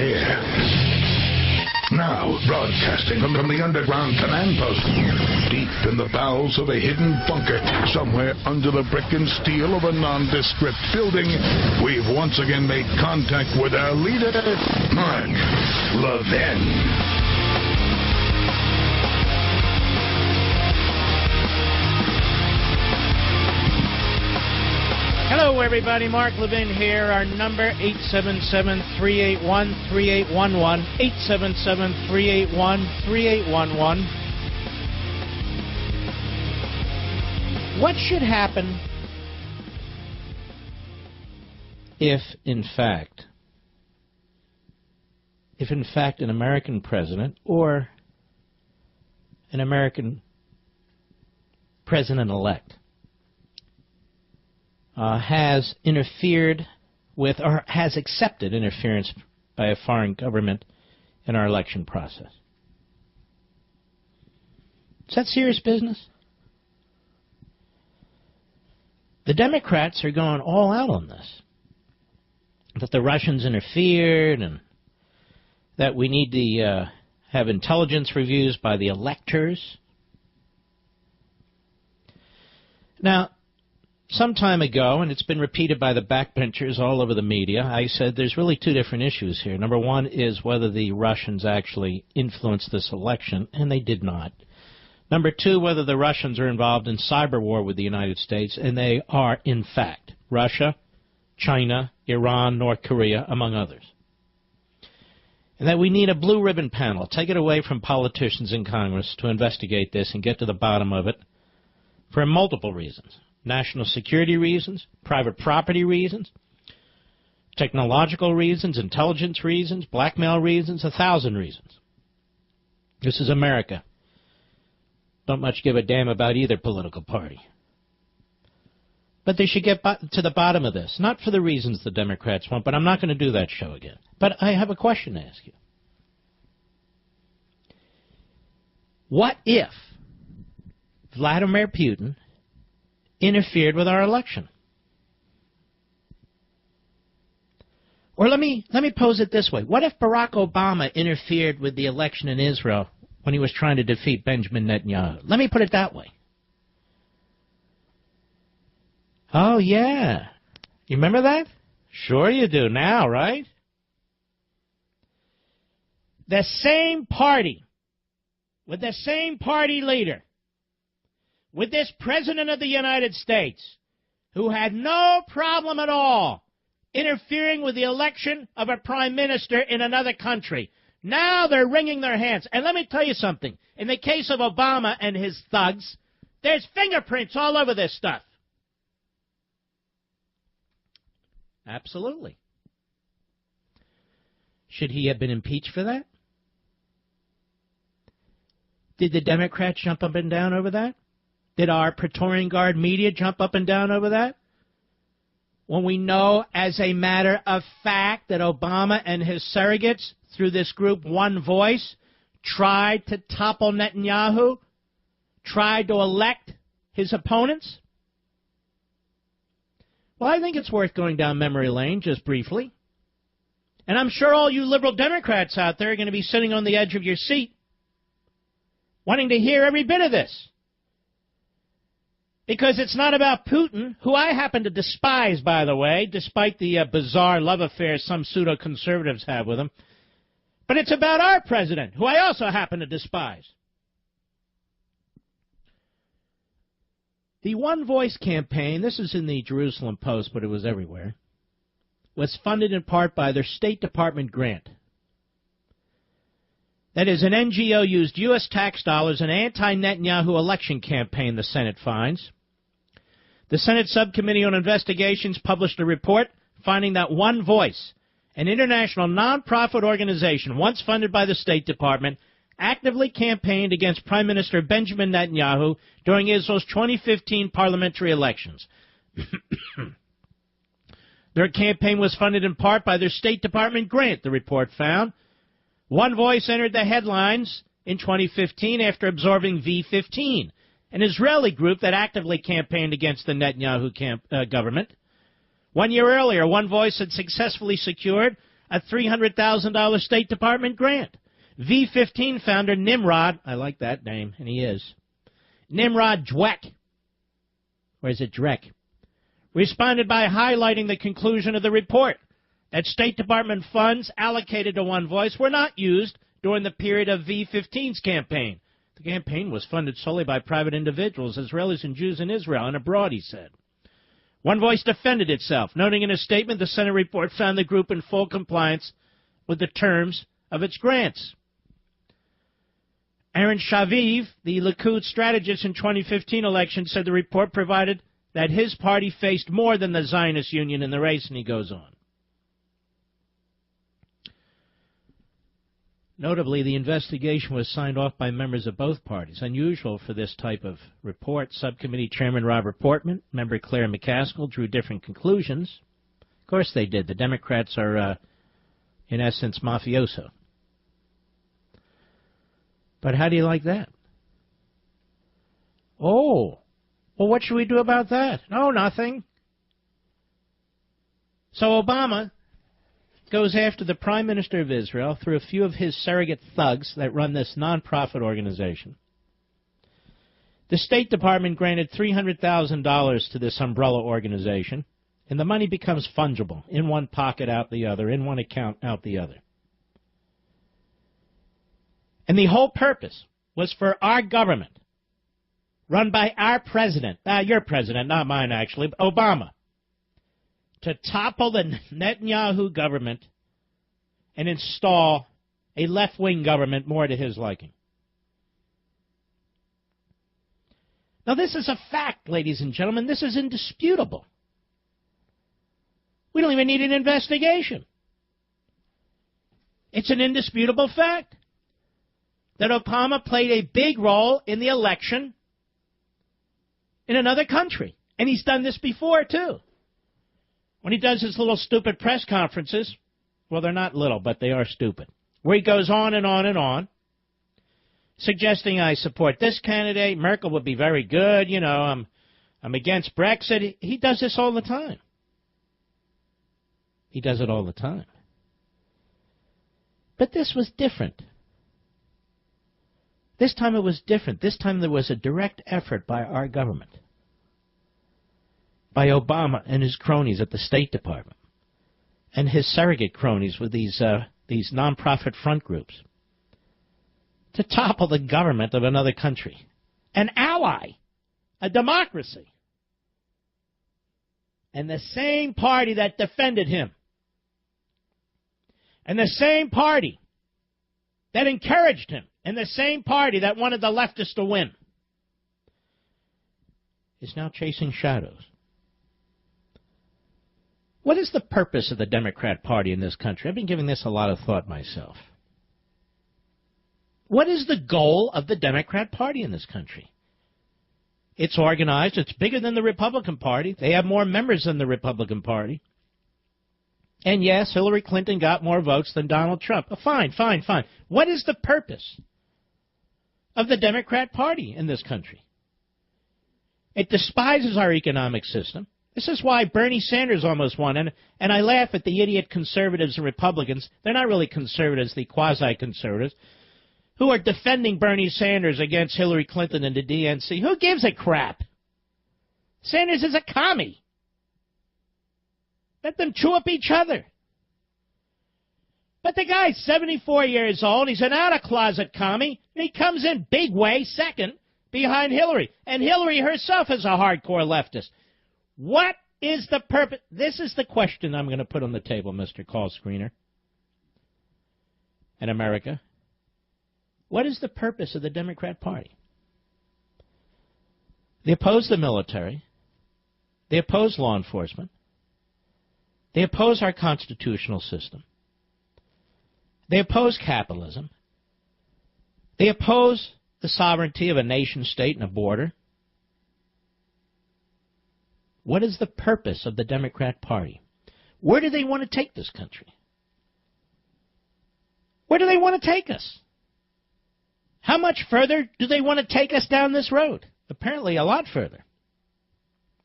here. Now, broadcasting from the underground command post, deep in the bowels of a hidden bunker, somewhere under the brick and steel of a nondescript building, we've once again made contact with our leader, Mark Levin. Hello, everybody. Mark Levin here. Our number, 877-381-3811, 877-381-3811. What should happen if, in fact, an American president or an American president-elect has interfered with or has accepted interference by a foreign government in our election process? Is that serious business? The Democrats are going all out on this, that the Russians interfered and that we need to have intelligence reviews by the electors. Now, some time ago, and it's been repeated by the backbenchers all over the media, I said there's really two different issues here. Number one is whether the Russians actually influenced this election, and they did not. Number two, whether the Russians are involved in cyber war with the United States, and they are, in fact, Russia, China, Iran, North Korea, among others. And that we need a blue ribbon panel, take it away from politicians in Congress to investigate this and get to the bottom of it for multiple reasons. National security reasons, private property reasons, technological reasons, intelligence reasons, blackmail reasons, 1,000 reasons. This is America. Don't much give a damn about either political party. But they should get to the bottom of this, not for the reasons the Democrats want, but I'm not going to do that show again. But I have a question to ask you. What if Vladimir Putin interfered with our election? Or let me pose it this way. What if Barack Obama interfered with the election in Israel when he was trying to defeat Benjamin Netanyahu? Let me put it that way. Oh, yeah. You remember that? Sure you do now, right? The same party, with the same party leader, with this President of the United States, who had no problem at all interfering with the election of a prime minister in another country. Now they're wringing their hands. And let me tell you something. In the case of Obama and his thugs, there's fingerprints all over this stuff. Absolutely. Should he have been impeached for that? Did the Democrats jump up and down over that? Did our Praetorian Guard media jump up and down over that? When we know, as a matter of fact, that Obama and his surrogates, through this group One Voice, tried to topple Netanyahu, tried to elect his opponents? Well, I think it's worth going down memory lane just briefly. And I'm sure all you liberal Democrats out there are going to be sitting on the edge of your seat, wanting to hear every bit of this. Because it's not about Putin, who I happen to despise, by the way, despite the bizarre love affair some pseudo-conservatives have with him. But it's about our president, who I also happen to despise. The One Voice campaign, this is in the Jerusalem Post, but it was everywhere, was funded in part by their State Department grant. That is, an NGO used U.S. tax dollars in an anti-Netanyahu election campaign, the Senate finds. The Senate Subcommittee on Investigations published a report finding that One Voice, an international nonprofit organization once funded by the State Department, actively campaigned against Prime Minister Benjamin Netanyahu during Israel's 2015 parliamentary elections. Their campaign was funded in part by their State Department grant, the report found. One Voice entered the headlines in 2015 after absorbing V15, an Israeli group that actively campaigned against the Netanyahu government. 1 year earlier, One Voice had successfully secured a $300,000 State Department grant. V-15 founder Nimrod, I like that name, and he is, Nimrod Dweck, or is it Dreck, responded by highlighting the conclusion of the report, that State Department funds allocated to One Voice were not used during the period of V-15's campaign. The campaign was funded solely by private individuals, Israelis and Jews in Israel and abroad, he said. One Voice defended itself, noting in a statement the Senate report found the group in full compliance with the terms of its grants. Aaron Shaviv, the Likud strategist in 2015 election, said the report provided that his party faced more than the Zionist Union in the race, and he goes on. Notably, the investigation was signed off by members of both parties. Unusual for this type of report. Subcommittee Chairman Robert Portman, member Claire McCaskill drew different conclusions. Of course they did. The Democrats are, in essence, mafioso. But how do you like that? Oh, well, what should we do about that? No, nothing. So Obama goes after the Prime Minister of Israel through a few of his surrogate thugs that run this nonprofit organization. The State Department granted $300,000 to this umbrella organization, and the money becomes fungible, in one pocket, out the other, in one account, out the other. And the whole purpose was for our government, run by our president, your president, not mine actually, Obama, to topple the Netanyahu government and install a left-wing government more to his liking. Now, this is a fact, ladies and gentlemen. This is indisputable. We don't even need an investigation. It's an indisputable fact that Obama played a big role in the election in another country. And he's done this before, too. When he does his little stupid press conferences, well, they're not little, but they are stupid, where he goes on and on and on, suggesting I support this candidate, Merkel would be very good, you know, I'm against Brexit. He does this all the time. He does it all the time. But this was different. This time it was different. This time there was a direct effort by our government, by Obama and his cronies at the State Department, and his surrogate cronies with these nonprofit front groups, to topple the government of another country, an ally, a democracy, and the same party that defended him, and the same party that encouraged him, and the same party that wanted the leftists to win, is now chasing shadows. What is the purpose of the Democrat Party in this country? I've been giving this a lot of thought myself. What is the goal of the Democrat Party in this country? It's organized. It's bigger than the Republican Party. They have more members than the Republican Party. And yes, Hillary Clinton got more votes than Donald Trump. Fine. What is the purpose of the Democrat Party in this country? It despises our economic system. This is why Bernie Sanders almost won. And I laugh at the idiot conservatives and Republicans. They're not really conservatives, the quasi-conservatives, who are defending Bernie Sanders against Hillary Clinton and the DNC. Who gives a crap? Sanders is a commie. Let them chew up each other. But the guy's 74 years old. He's an out-of-closet commie. And he comes in big way, second, behind Hillary. And Hillary herself is a hardcore leftist. What is the purpose? This is the question I'm going to put on the table, Mr. Call Screener. In America, what is the purpose of the Democrat Party? They oppose the military. They oppose law enforcement. They oppose our constitutional system. They oppose capitalism. They oppose the sovereignty of a nation state and a border. What is the purpose of the Democrat Party? Where do they want to take this country? Where do they want to take us? How much further do they want to take us down this road? Apparently a lot further.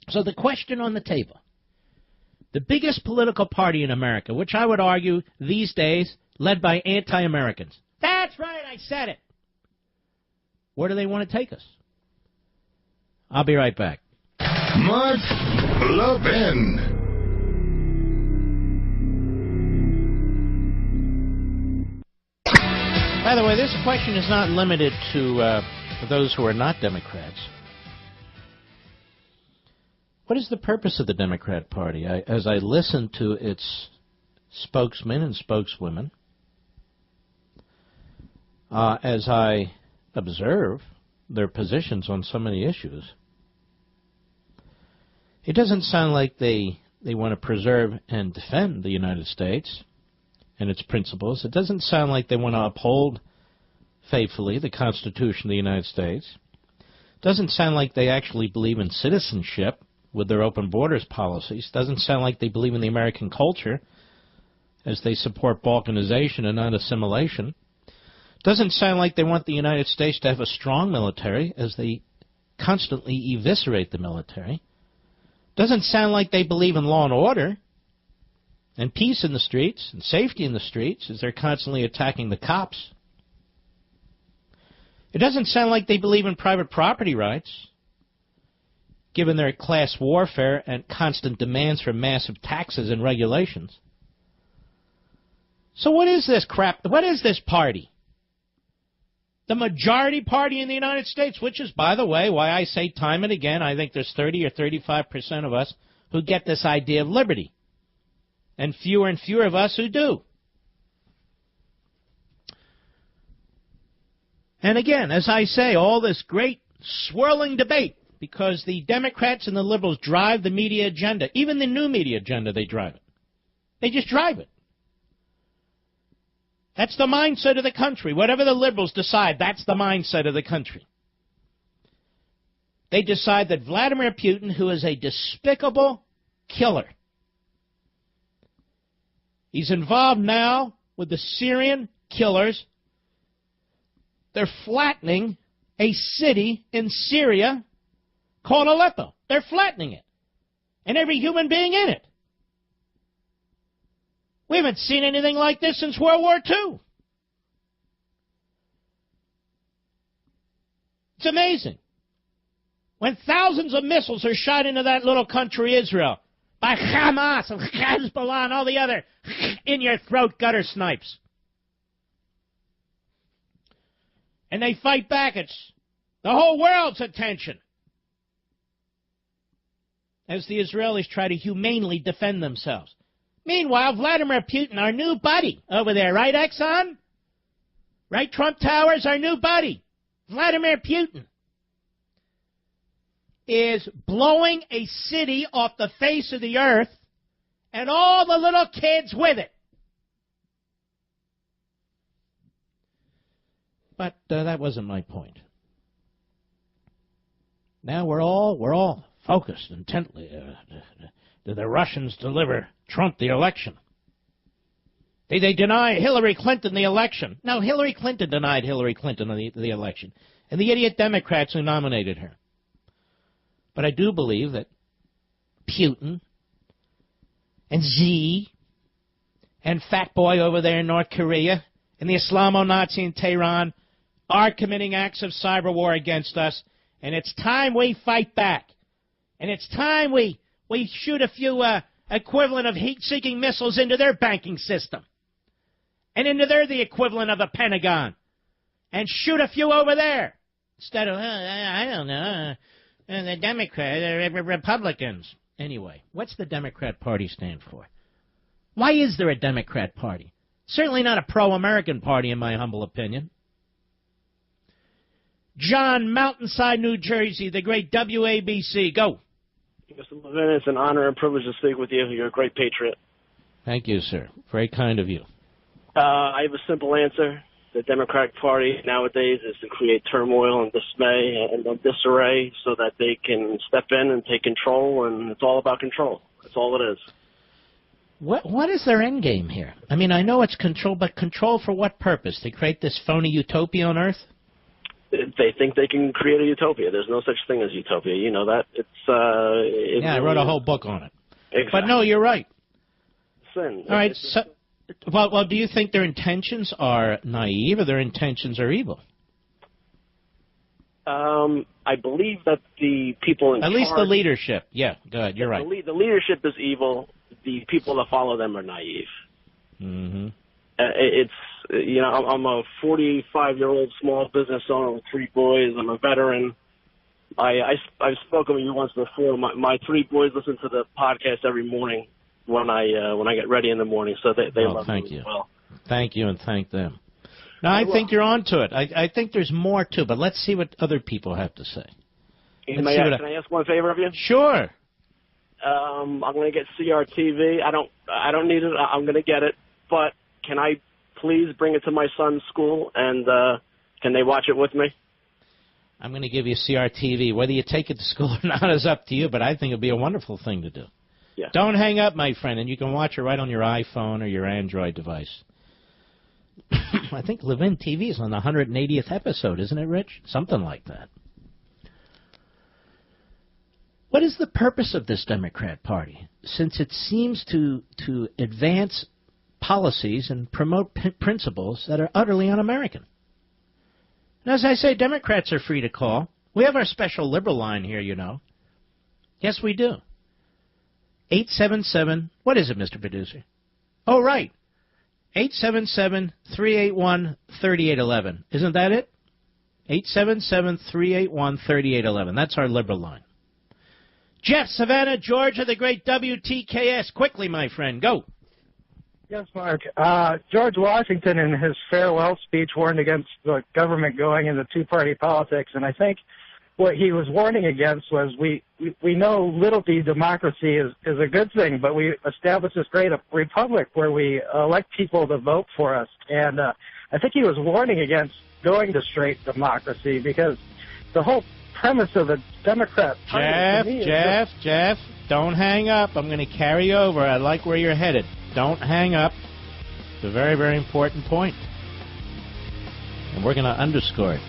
So the question on the table, The biggest political party in America, which I would argue these days led by anti-Americans. That's right, I said it. Where do they want to take us? I'll be right back. Mark Levin. By the way, this question is not limited to those who are not Democrats. What is the purpose of the Democrat Party? As I listen to its spokesmen and spokeswomen, as I observe their positions on so many issues, it doesn't sound like they want to preserve and defend the United States and its principles. It doesn't sound like they want to uphold faithfully the Constitution of the United States. It doesn't sound like they actually believe in citizenship with their open borders policies. It doesn't sound like they believe in the American culture as they support balkanization and non-assimilation. It doesn't sound like they want the United States to have a strong military as they constantly eviscerate the military. It doesn't sound like they believe in law and order and peace in the streets and safety in the streets as they're constantly attacking the cops. It doesn't sound like they believe in private property rights, given their class warfare and constant demands for massive taxes and regulations. So what is this crap? What is this party? The majority party in the United States, which is, by the way, why I say time and again, I think there's 30 or 35% of us who get this idea of liberty, and fewer of us who do. And again, as I say, all this great swirling debate, because the Democrats and the liberals drive the media agenda. Even the new media agenda, they drive it. They just drive it. That's the mindset of the country. Whatever the liberals decide, that's the mindset of the country. They decide that Vladimir Putin, who is a despicable killer, he's involved now with the Syrian killers. They're flattening a city in Syria called Aleppo. They're flattening it. And every human being in it. We haven't seen anything like this since World War II. It's amazing. When thousands of missiles are shot into that little country, Israel, by Hamas and Hezbollah and all the other in-your-throat gutter snipes. And they fight back. It's the whole world's attention as the Israelis try to humanely defend themselves. Meanwhile, Vladimir Putin, our new buddy over there, right, Exxon? Right, Trump Towers, our new buddy, Vladimir Putin, is blowing a city off the face of the earth and all the little kids with it. But that wasn't my point. Now we're all focused intently. Did the Russians deliver Trump the election? Did they deny Hillary Clinton the election? No, Hillary Clinton denied Hillary Clinton the election. And the idiot Democrats who nominated her. But I do believe that Putin and Xi and Fat Boy over there in North Korea and the Islamo-Nazi in Tehran are committing acts of cyber war against us. And it's time we fight back. And it's time we shoot a few equivalent of heat-seeking missiles into their banking system. And into the equivalent of the Pentagon. And shoot a few over there. Instead of, I don't know, the Democrats, the Republicans. Anyway, what's the Democrat Party stand for? Why is there a Democrat Party? Certainly not a pro-American party, in my humble opinion. John, Mountainside, New Jersey, the great WABC. Go. Mr. Levin, it's an honor and privilege to speak with you. You're a great patriot. Thank you, sir. Very kind of you. I have a simple answer. The Democratic Party nowadays is to create turmoil and dismay and disarray so that they can step in and take control, and it's all about control. That's all it is. What is their end game here? I mean, I know it's control, but control for what purpose? To create this phony utopia on Earth? They think they can create a utopia. There's no such thing as utopia. You know that. Yeah, I wrote a whole book on it. Exactly. But no, you're right. Sin. All right. So, well, do you think their intentions are naive or their intentions are evil? I believe that the people in At charge, least the leadership. Yeah, go ahead. You're right. The leadership is evil. The people that follow them are naive. Mm-hmm. It's, you know, I'm a 45-year-old small business owner with 3 boys. I'm a veteran. I've spoken with you once before. My 3 boys listen to the podcast every morning when I get ready in the morning, so they love me as well. Thank you, and thank them. Now, I think you're on to it. I think there's more to it, but let's see what other people have to say. Can I ask one favor of you? Sure. I'm going to get CRTV. I don't need it. I'm going to get it. But can I please bring it to my son's school, and can they watch it with me? I'm going to give you CRTV. Whether you take it to school or not is up to you, but I think it'd be a wonderful thing to do. Yeah. Don't hang up, my friend, and you can watch it right on your iPhone or your Android device. I think Levin TV is on the 180th episode, isn't it, Rich? Something like that. What is the purpose of this Democrat Party, since it seems to advance policies and promote principles that are utterly un-American? And as I say, Democrats are free to call. We have our special liberal line here, you know. Yes, we do. 877, what is it, Mr. Producer? Oh, right. 877-381-3811. Isn't that it? 877-381-3811. That's our liberal line. Jeff, Savannah, Georgia, the great WTKS. Quickly, my friend, go. Yes, Mark. George Washington, in his farewell speech, warned against the government going into two-party politics, and I think what he was warning against was we know little d democracy is a good thing, but we established this great republic where we elect people to vote for us. And I think he was warning against going to straight democracy, because the whole premise of the Democrat Party... Jeff, don't hang up. I'm going to carry over. I like where you're headed. Don't hang up. It's a very, very important point. And we're going to underscore it.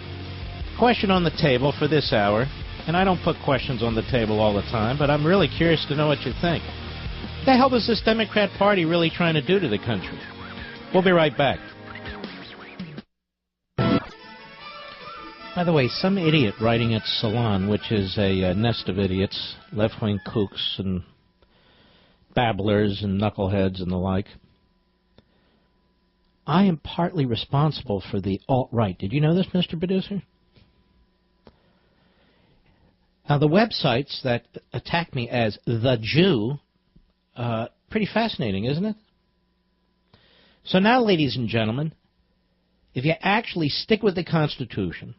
Question on the table for this hour, and I don't put questions on the table all the time, but I'm really curious to know what you think. What the hell is this Democrat Party really trying to do to the country? We'll be right back. By the way, some idiot writing at Salon, which is a nest of idiots, left-wing kooks and babblers and knuckleheads and the like. I am partly responsible for the alt-right. Did you know this, Mr. Producer? Now, the websites that attack me as the Jew, pretty fascinating, isn't it? So now, ladies and gentlemen, if you actually stick with the Constitution,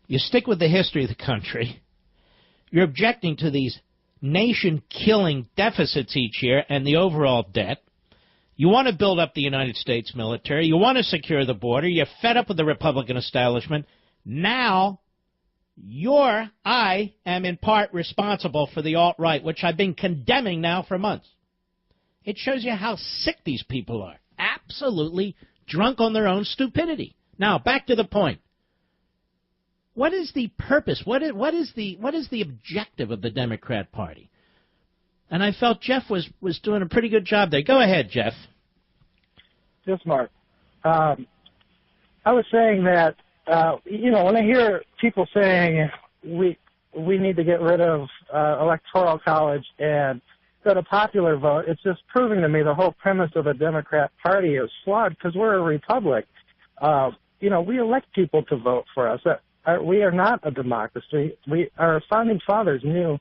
you stick with the history of the country, you're objecting to these nation-killing deficits each year and the overall debt, you want to build up the United States military, you want to secure the border, you're fed up with the Republican establishment, now... I am in part responsible for the alt-right, which I've been condemning now for months. It shows you how sick these people are. Absolutely drunk on their own stupidity. Now, back to the point. What is the purpose? What is the objective of the Democrat Party? And I felt Jeff was doing a pretty good job there. Go ahead, Jeff. Yes, Mark. I was saying that when I hear people saying we need to get rid of electoral college and go to popular vote, it's just proving to me the whole premise of the Democrat Party is flawed, because we're a republic. We elect people to vote for us. We are not a democracy. Our founding fathers knew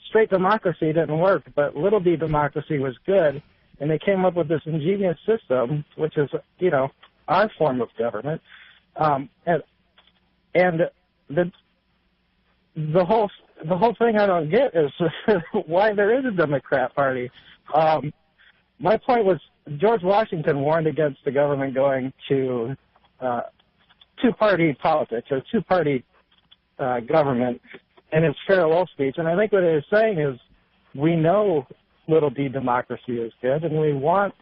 straight democracy didn't work, but little d democracy was good, and they came up with this ingenious system, which is, our form of government. And the whole thing I don't get is why there is a Democrat Party. My point was George Washington warned against the government going to two-party politics or two-party government in his farewell speech, and I think what he was saying is we know little d democracy is good, and we want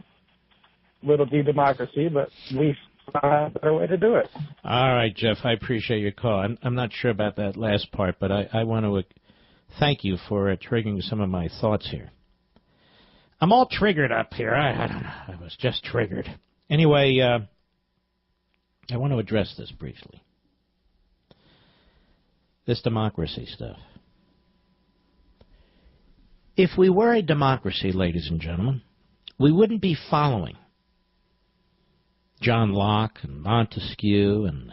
little d democracy, but we a better way to do it. All right, Jeff, I appreciate your call. I'm not sure about that last part, but I want to thank you for triggering some of my thoughts here. I'm all triggered up here. I don't know. I was just triggered. Anyway, I want to address this briefly. This democracy stuff. If we were a democracy, ladies and gentlemen, we wouldn't be following John Locke and Montesquieu, and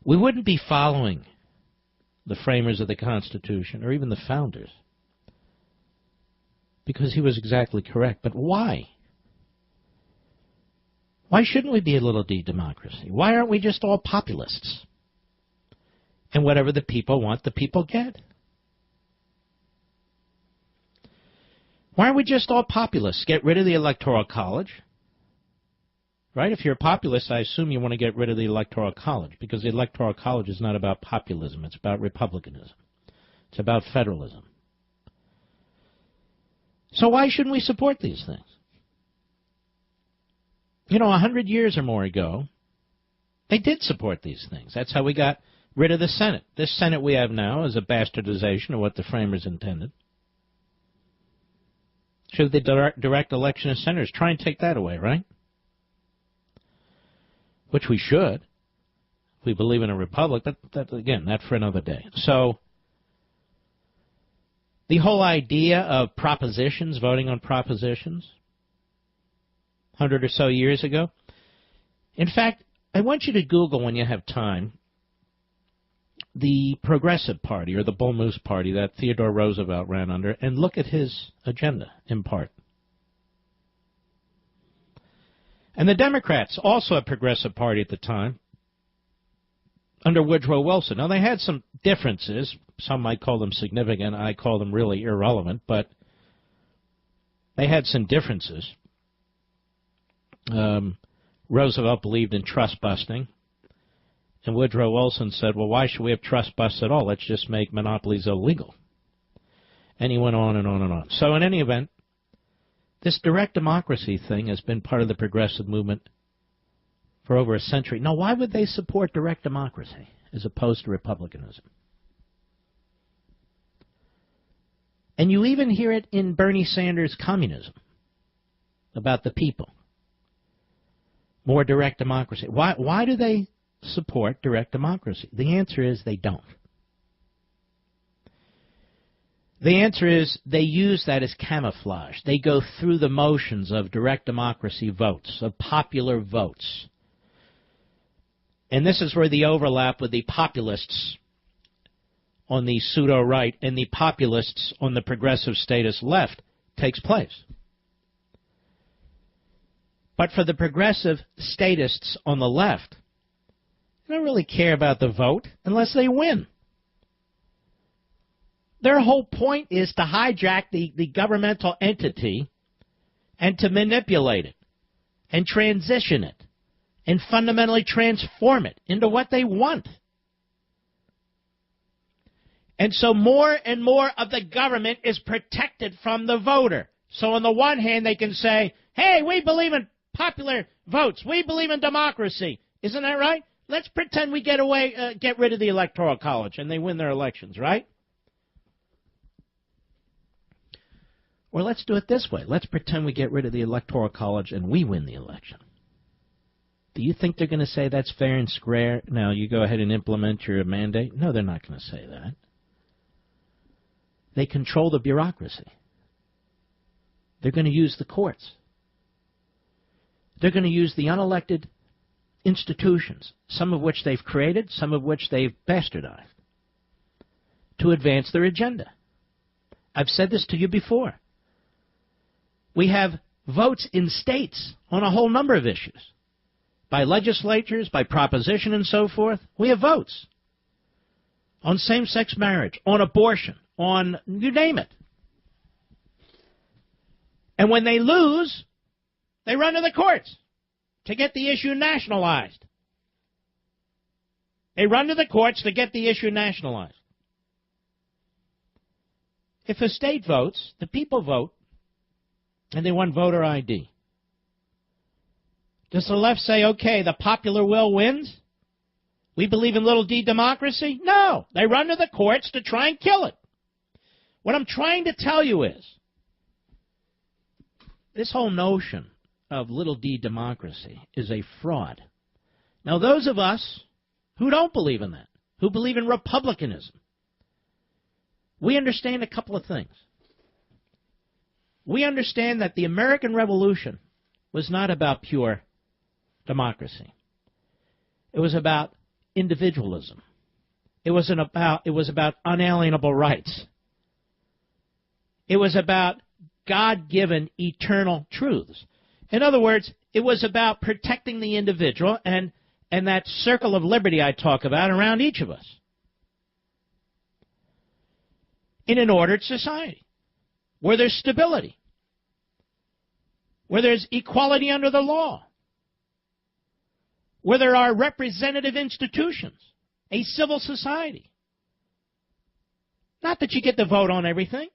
we wouldn't be following the framers of the Constitution or even the founders, because he was exactly correct. But why? Why shouldn't we be a little democracy? Why aren't we just all populists? And whatever the people want, the people get. Why aren't we just all populists? Get rid of the Electoral College. Right? If you're a populist, I assume you want to get rid of the Electoral College, because the Electoral College is not about populism. It's about republicanism. It's about federalism. So why shouldn't we support these things? You know, 100 years or more ago, they did support these things. That's how we got rid of the Senate. This Senate we have now is a bastardization of what the framers intended. Should the direct election of senators try and take that away, right? Which we should, if we believe in a republic, but that, again, that's for another day. So the whole idea of propositions, voting on propositions, 100 or so years ago. In fact, I want you to Google, when you have time, the Progressive Party, or the Bull Moose Party that Theodore Roosevelt ran under, and look at his agenda, in part. And the Democrats, also a Progressive Party at the time, under Woodrow Wilson. Now, they had some differences. Some might call them significant. I call them really irrelevant. But they had some differences. Roosevelt believed in trust busting. And Woodrow Wilson said, well, why should we have trust busts at all? Let's just make monopolies illegal. And he went on and on and on. So in any event, this direct democracy thing has been part of the progressive movement for over a century. Now, why would they support direct democracy as opposed to republicanism? And you even hear it in Bernie Sanders' communism about the people. More direct democracy. Why do they support direct democracy? The answer is they don't. The answer is they use that as camouflage. They go through the motions of direct democracy votes, of popular votes. And this is where the overlap with the populists on the pseudo-right and the populists on the progressive statist left takes place. But for the progressive statists on the left, they don't really care about the vote unless they win. Their whole point is to hijack the governmental entity and to manipulate it and transition it and fundamentally transform it into what they want. And so more and more of the government is protected from the voter. So on the one hand, they can say, hey, we believe in popular votes. We believe in democracy. Isn't that right? Let's pretend we get rid of the Electoral College, and they win their elections, right? Or let's do it this way. Let's pretend we get rid of the Electoral College and we win the election. Do you think they're going to say that's fair and square? Now, you go ahead and implement your mandate? No, they're not going to say that. They control the bureaucracy. They're going to use the courts. They're going to use the unelected institutions, some of which they've created, some of which they've bastardized, to advance their agenda. I've said this to you before. We have votes in states on a whole number of issues. By legislatures, by proposition and so forth, we have votes. On same-sex marriage, on abortion, on you name it. And when they lose, they run to the courts to get the issue nationalized. They run to the courts to get the issue nationalized. If a state votes, the people vote, and they want voter ID. Does the left say, okay, the popular will wins? We believe in little d democracy? No. They run to the courts to try and kill it. What I'm trying to tell you is, This whole notion of little d democracy is a fraud. Now, those of us who don't believe in that, who believe in republicanism, we understand a couple of things. We understand that the American Revolution was not about pure democracy. It was about individualism. It was about unalienable rights. It was about God-given eternal truths. In other words, it was about protecting the individual and that circle of liberty I talk about around each of us in an ordered society where there's stability, where there's equality under the law, where there are representative institutions, a civil society. Not that you get to vote on everything.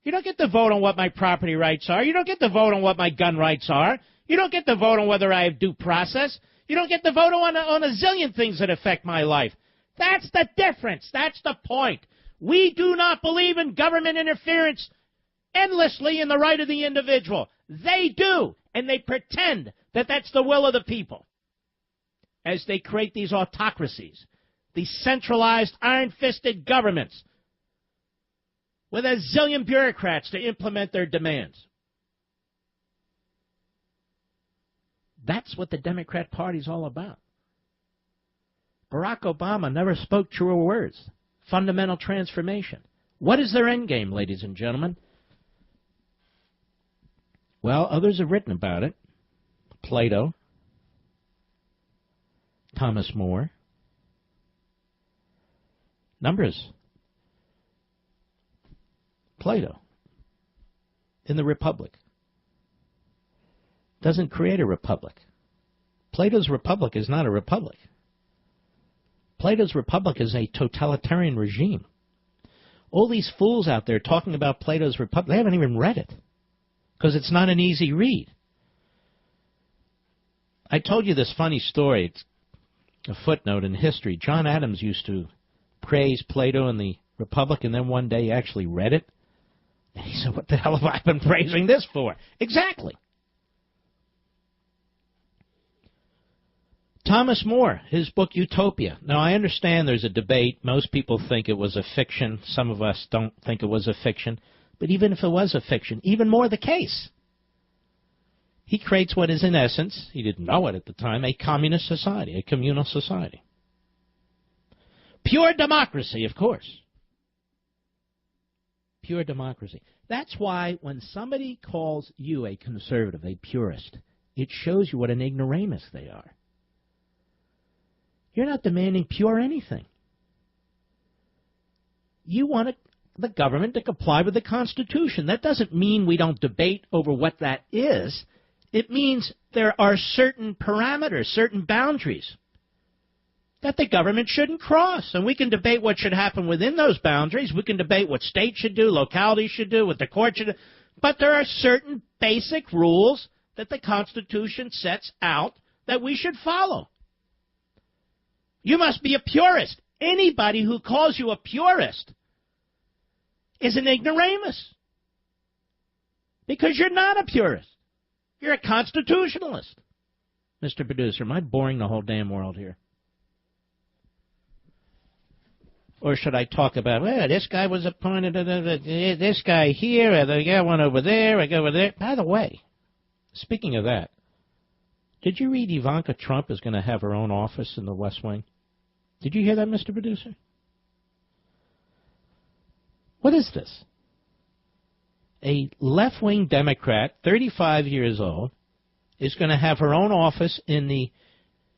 You don't get to vote on what my property rights are. You don't get to vote on what my gun rights are. You don't get to vote on whether I have due process. You don't get to vote on a zillion things that affect my life. That's the difference. That's the point. We do not believe in government interference endlessly in the right of the individual. They do, and they pretend that that's the will of the people as they create these autocracies, these centralized, iron-fisted governments with a zillion bureaucrats to implement their demands. That's what the Democrat Party's all about. Barack Obama never spoke truer words. Fundamental transformation. What is their end game, ladies and gentlemen? Well, others have written about it. Plato, Thomas More, numbers. Plato, in the Republic, doesn't create a republic. Plato's republic is not a republic. Plato's republic is a totalitarian regime. All these fools out there talking about Plato's republic, they haven't even read it because it's not an easy read. I told you this funny story. It's a footnote in history. John Adams used to praise Plato in the Republic, and then one day he actually read it. And he said, what the hell have I been praising this for? Exactly. Thomas More, his book Utopia. Now, I understand there's a debate. Most people think it was a fiction. Some of us don't think it was a fiction. But even if it was a fiction, even more the case. He creates what is, in essence, he didn't know it at the time, a communist society, a communal society. Pure democracy, of course. Pure democracy. That's why when somebody calls you a conservative, a purist, it shows you what an ignoramus they are. You're not demanding pure anything. You want the government to comply with the Constitution. That doesn't mean we don't debate over what that is. It means there are certain parameters, certain boundaries that the government shouldn't cross. And we can debate what should happen within those boundaries. We can debate what states should do, localities should do, what the court should do. But there are certain basic rules that the Constitution sets out that we should follow. You must be a purist. Anybody who calls you a purist is an ignoramus. Because you're not a purist. You're a constitutionalist. Mr. Producer, am I boring the whole damn world here? Or should I talk about, well, this guy was appointed, this guy here, the guy one over there, I go over there. By the way, speaking of that, did you read Ivanka Trump is going to have her own office in the West Wing? Did you hear that, Mr. Producer? What is this? A left-wing Democrat, 35 years old, is going to have her own office in the...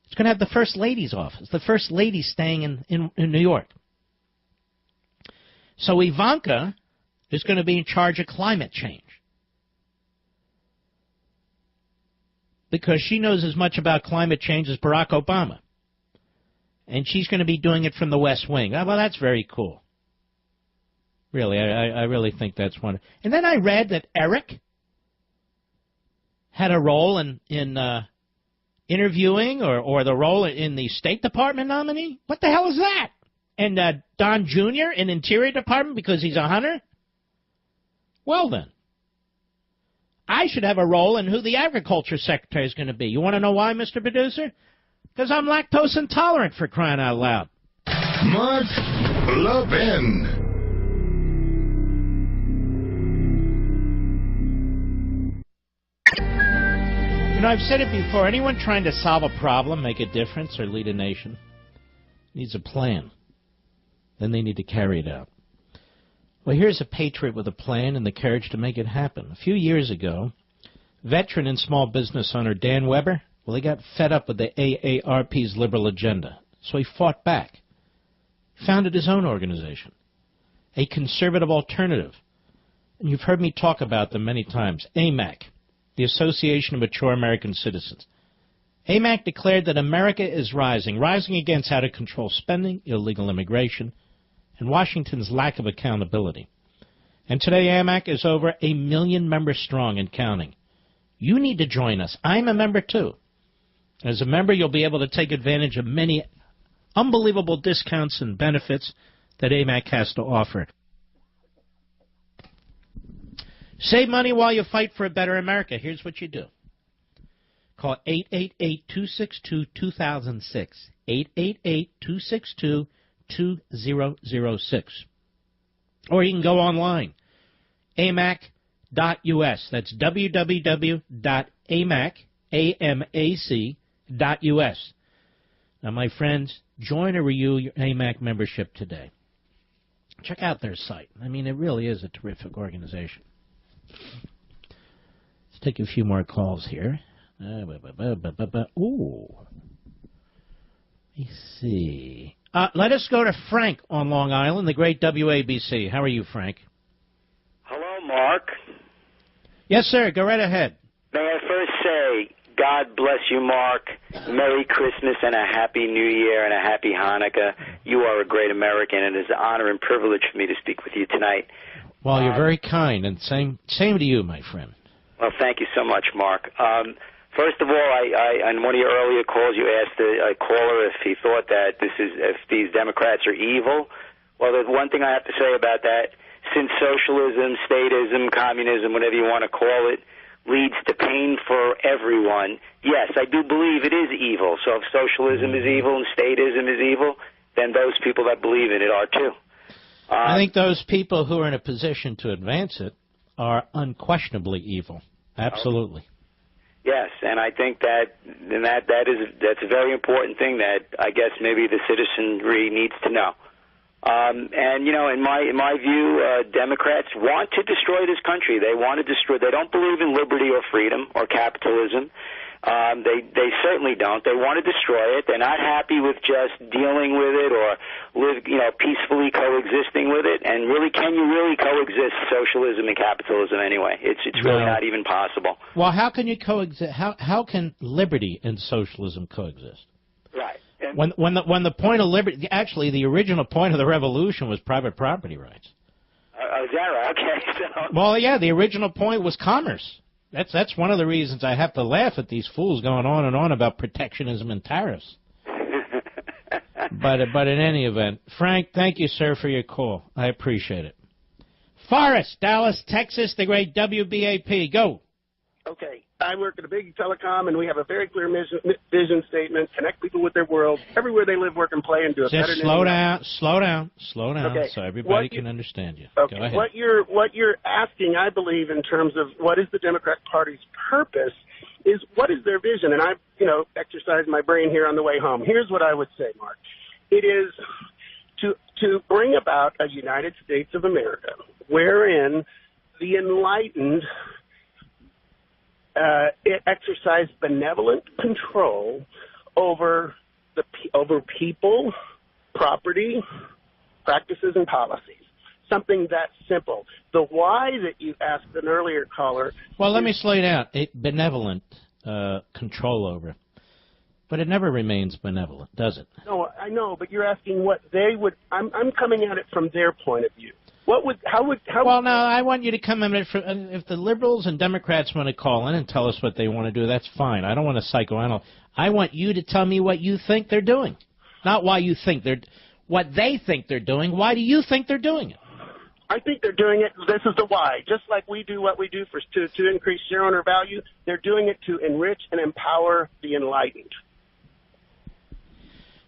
It's going to have the First Lady's office. The First Lady staying in New York. So Ivanka is going to be in charge of climate change. Because she knows as much about climate change as Barack Obama. And she's going to be doing it from the West Wing. Oh, well, that's very cool. Really, I really think that's wonderful. And then I read that Eric had a role in interviewing or the role in the State Department nominee. What the hell is that? And Don Jr. in Interior Department because he's a hunter? Well then, I should have a role in who the agriculture secretary is going to be. You want to know why, Mr. Producer? Because I'm lactose intolerant, for crying out loud. Mark Levin. You know, I've said it before. Anyone trying to solve a problem, make a difference, or lead a nation needs a plan. Then they need to carry it out. Well, here's a patriot with a plan and the courage to make it happen. A few years ago, veteran and small business owner Dan Weber, well, he got fed up with the AARP's liberal agenda, so he fought back. He founded his own organization, a conservative alternative. And you've heard me talk about them many times, AMAC, the Association of Mature American Citizens. AMAC declared that America is rising against out-of-control spending, illegal immigration, and Washington's lack of accountability. And today AMAC is over 1 million members strong and counting. You need to join us. I'm a member too. As a member, you'll be able to take advantage of many unbelievable discounts and benefits that AMAC has to offer. Save money while you fight for a better America. Here's what you do. Call 888-262-2006. 888-262-2006. Or you can go online. amac.us. That's www.amac.us. Now, my friends, join or renew your AMAC membership today. Check out their site. I mean, it really is a terrific organization. Let's take a few more calls here. Ooh. Let me see. Let us go to Frank on Long Island, the great WABC. How are you, Frank? Hello, Mark. Yes, sir. Go right ahead. May I first say, God bless you, Mark. Merry Christmas and a Happy New Year and a Happy Hanukkah. You are a great American, and it is an honor and privilege for me to speak with you tonight. Well, you're very kind, and same to you, my friend. Well, thank you so much, Mark. First of all, I on one of your earlier calls, you asked a caller if he thought that if these Democrats are evil. Well, there's one thing I have to say about that. Since socialism, statism, communism, whatever you want to call it, leads to pain for everyone, yes, I do believe it is evil. So if socialism is evil and statism is evil, then those people that believe in it are too. I think those people who are in a position to advance it are unquestionably evil. Absolutely. Yes, and I think that's a very important thing that I guess maybe the citizenry needs to know. And you know, in my view, Democrats want to destroy this country. They want to destroy. They don't believe in liberty or freedom or capitalism. They certainly don't. They want to destroy it. They're not happy with just dealing with it or peacefully coexisting with it. And really, can you really coexist socialism and capitalism anyway? It's really not even possible. Well, how can you coexist? How can liberty and socialism coexist? Right. When the point of liberty, actually, the original point of the revolution was private property rights. Is that right? Okay. So. Well, yeah, the original point was commerce. That's one of the reasons I have to laugh at these fools going on and on about protectionism and tariffs. But in any event, Frank, thank you, sir, for your call. I appreciate it. Forrest, Dallas, Texas, the great WBAP. Go. Okay. I work at a big telecom, and we have a very clear vision statement: connect people with their world, everywhere they live, work, and play, and do it better. Just slow down, okay. So everybody can understand you. Okay. Go ahead. What you're asking, I believe, in terms of what is the Democrat Party's purpose, is what is their vision? And I've exercised my brain here on the way home. Here's what I would say, Mark. It is to bring about a United States of America wherein the enlightened exercise benevolent control over people, property, practices, and policies. Something that simple. The why that you asked an earlier caller. Well, let me slow you down. Benevolent control over. But it never remains benevolent, does it? No, I know, but you're asking what they would. I'm coming at it from their point of view. Well, now, I want you to come in. If the liberals and Democrats want to call in and tell us what they want to do, that's fine. I don't want to psychoanalyze. I want you to tell me what you think they're doing. Not why you think what they think they're doing. Why do you think they're doing it? I think they're doing it. This is the why. Just like we do what we do to increase share owner value, they're doing it to enrich and empower the enlightened.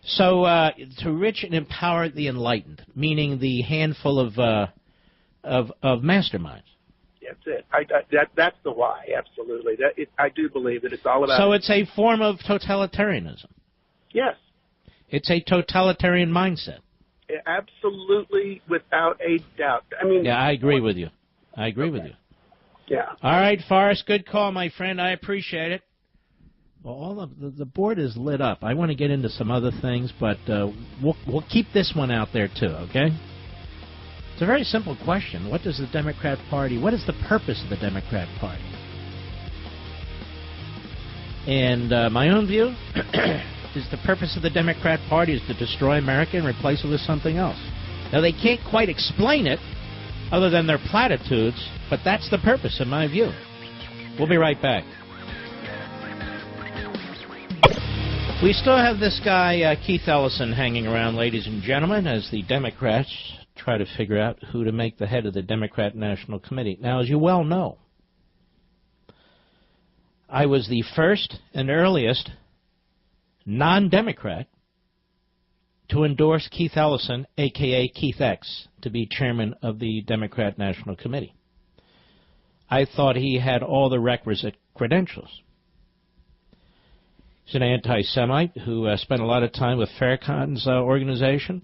So to enrich and empower the enlightened, meaning the handful of masterminds. That's it. That's the why. Absolutely. I do believe that it's all about. So it's a form of totalitarianism. Yes. It's a totalitarian mindset. Absolutely, without a doubt. I mean. Yeah, I agree with you. I agree with you. Yeah. All right, Forrest, good call, my friend. I appreciate it. Well, all of the board is lit up. I want to get into some other things, but we'll keep this one out there too. Okay. It's a very simple question. What does the Democrat Party? What is the purpose of the Democrat Party? And my own view. Is the purpose of the Democrat Party is to destroy America and replace it with something else. Now, they can't quite explain it other than their platitudes, but that's the purpose, in my view. We'll be right back. We still have this guy, Keith Ellison, hanging around, ladies and gentlemen, as the Democrats try to figure out who to make the head of the Democrat National Committee. Now, as you well know, I was the first and earliest non-Democrat to endorse Keith Ellison, a.k.a. Keith X, to be chairman of the Democrat National Committee. I thought he had all the requisite credentials. He's an anti-Semite who spent a lot of time with Farrakhan's organization.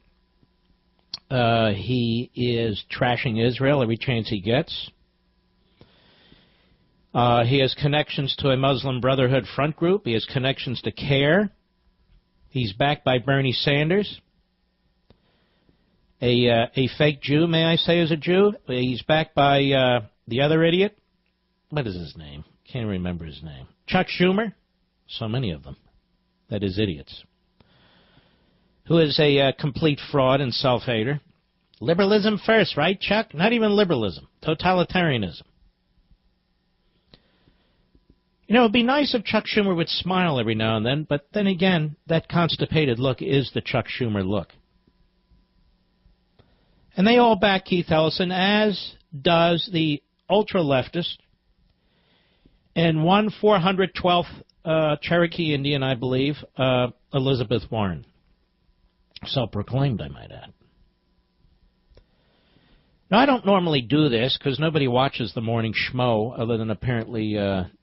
He is trashing Israel every chance he gets. He has connections to a Muslim Brotherhood front group. He has connections to CARE. He's backed by Bernie Sanders, a fake Jew, may I say, is a Jew. He's backed by the other idiot. What is his name? Can't remember his name. Chuck Schumer. So many of them. That is idiots. Who is a complete fraud and self-hater. Liberalism first, right, Chuck? Not even liberalism. Totalitarianism. You know, it would be nice if Chuck Schumer would smile every now and then, but then again, that constipated look is the Chuck Schumer look. And they all back Keith Ellison, as does the ultra-leftist and 412th Cherokee Indian, I believe, Elizabeth Warren. Self-proclaimed, I might add. Now, I don't normally do this because nobody watches the morning schmo other than apparently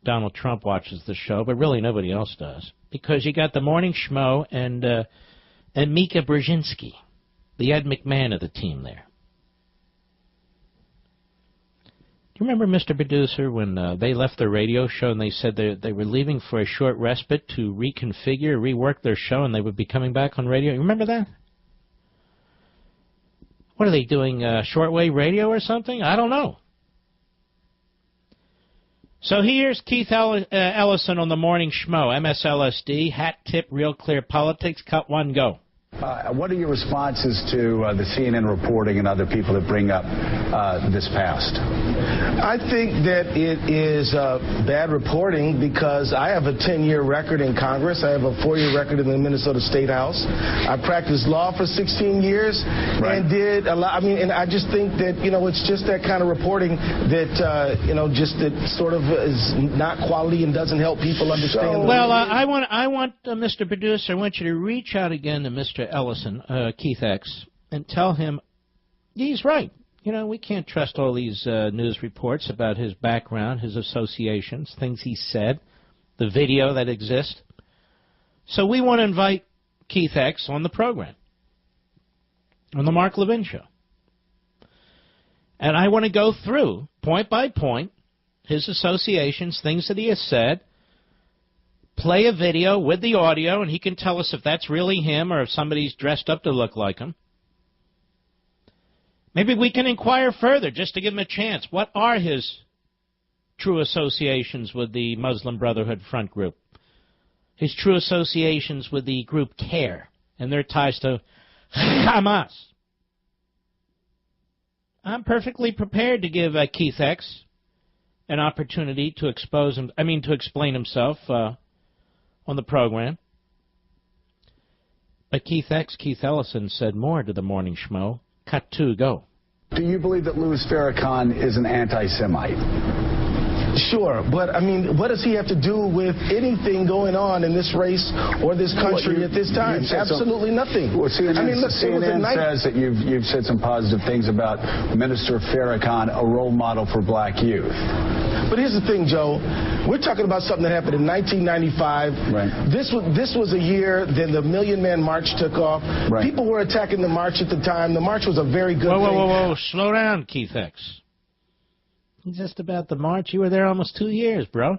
Donald Trump watches the show, but really nobody else does. Because you got the morning schmo and Mika Brzezinski, the Ed McMahon of the team there. Do you remember, Mr. Producer, when they left their radio show and they said they were leaving for a short respite to reconfigure, rework their show, and they would be coming back on radio? You remember that? What are they doing, shortwave radio or something? I don't know. So here's Keith Ellison on the Morning Schmo, MSLSD, hat tip, real clear politics, cut one, go. What are your responses to the CNN reporting and other people that bring up this past? I think that it is bad reporting because I have a 10-year record in Congress. I have a 4-year record in the Minnesota State House. I practiced law for 16 years and did a lot. I mean, and I just think that, you know, it's just that kind of reporting that, you know, just that sort of is not quality and doesn't help people understand. Well, I want Mr. Producer, I want you to reach out again to Mr. Ellison, Keith X, and tell him he's right. You know, we can't trust all these news reports about his background, his associations, things he said, the video that exists. So we want to invite Keith X on the program, on the Mark Levin Show. And I want to go through, point by point, his associations, things that he has said, play a video with the audio, and he can tell us if that's really him or if somebody's dressed up to look like him. Maybe we can inquire further just to give him a chance. What are his true associations with the Muslim Brotherhood front group? His true associations with the group CARE and their ties to Hamas? I'm perfectly prepared to give Keith X an opportunity to to explain himself on the program. But Keith Ellison said more to the Morning Schmo. Cut two, go. Do you believe that Louis Farrakhan is an anti-Semite? Sure, but I mean, what does he have to do with anything going on in this race or this country at this time? Absolutely nothing. Well, CNN, I mean, look, CNN says that you've said some positive things about Minister Farrakhan, a role model for black youth. But here's the thing, Joe. We're talking about something that happened in 1995. Right. This was a year then the Million Man March took off. Right. People were attacking the march at the time. The march was a very good thing. Whoa. Slow down, Keith X. Just about the march. You were there almost 2 years, bro.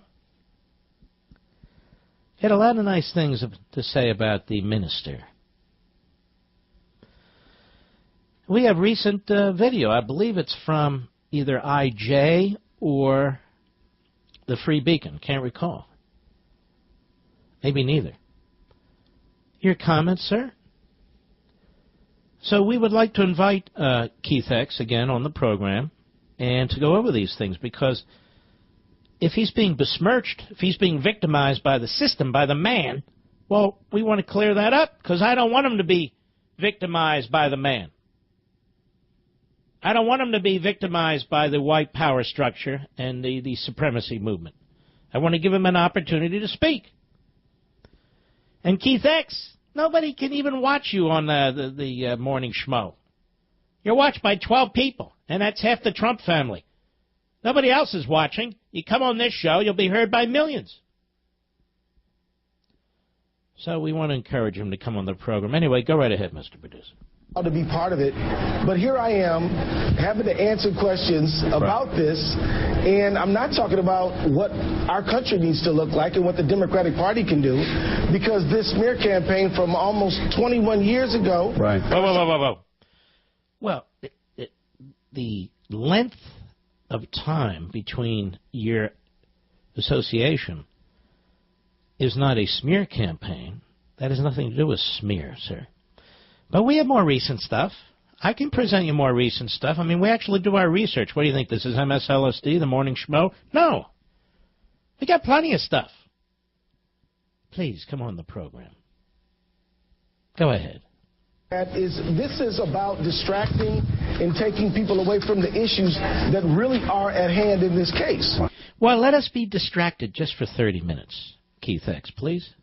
He had a lot of nice things to say about the minister. We have recent video. I believe it's from either IJ or the Free Beacon. Can't recall. Maybe neither. Your comments, sir? So we would like to invite Keith X again on the program and to go over these things, because if he's being besmirched, if he's being victimized by the system, by the man, well, we want to clear that up, because I don't want him to be victimized by the man. I don't want him to be victimized by the white power structure and the supremacy movement. I want to give him an opportunity to speak. And Keith X, nobody can even watch you on the morning schmo. You're watched by 12 people, and that's half the Trump family. Nobody else is watching. You come on this show, you'll be heard by millions. So we want to encourage him to come on the program. Anyway, go right ahead, Mr. Producer. To be part of it, but here I am having to answer questions about this, and I'm not talking about what our country needs to look like and what the Democratic Party can do, because this smear campaign from almost 21 years ago. Right. Whoa. Well, the length of time between your association is not a smear campaign. That has nothing to do with smear, sir. But we have more recent stuff. I can present you more recent stuff. I mean, we actually do our research. What do you think? This is MSLSD, the morning schmo? No. We got plenty of stuff. Please, come on the program. Go ahead. This is about distracting and taking people away from the issues that really are at hand in this case. Well, let us be distracted just for 30 minutes, Keith X, please.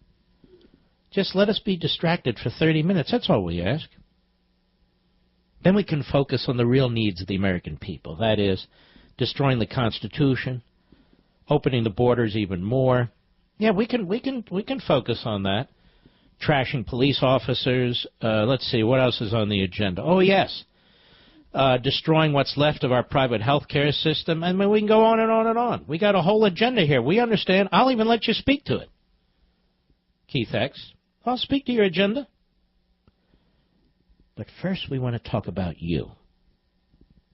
Just let us be distracted for 30 minutes. That's all we ask. Then we can focus on the real needs of the American people. That is, destroying the Constitution, opening the borders even more. Yeah, we can focus on that. Trashing police officers. Let's see, what else is on the agenda? Oh, yes. Destroying what's left of our private health care system. I mean, we can go on and on and on. We got a whole agenda here. We understand. I'll even let you speak to it. Keith X, I'll speak to your agenda. But first we want to talk about you.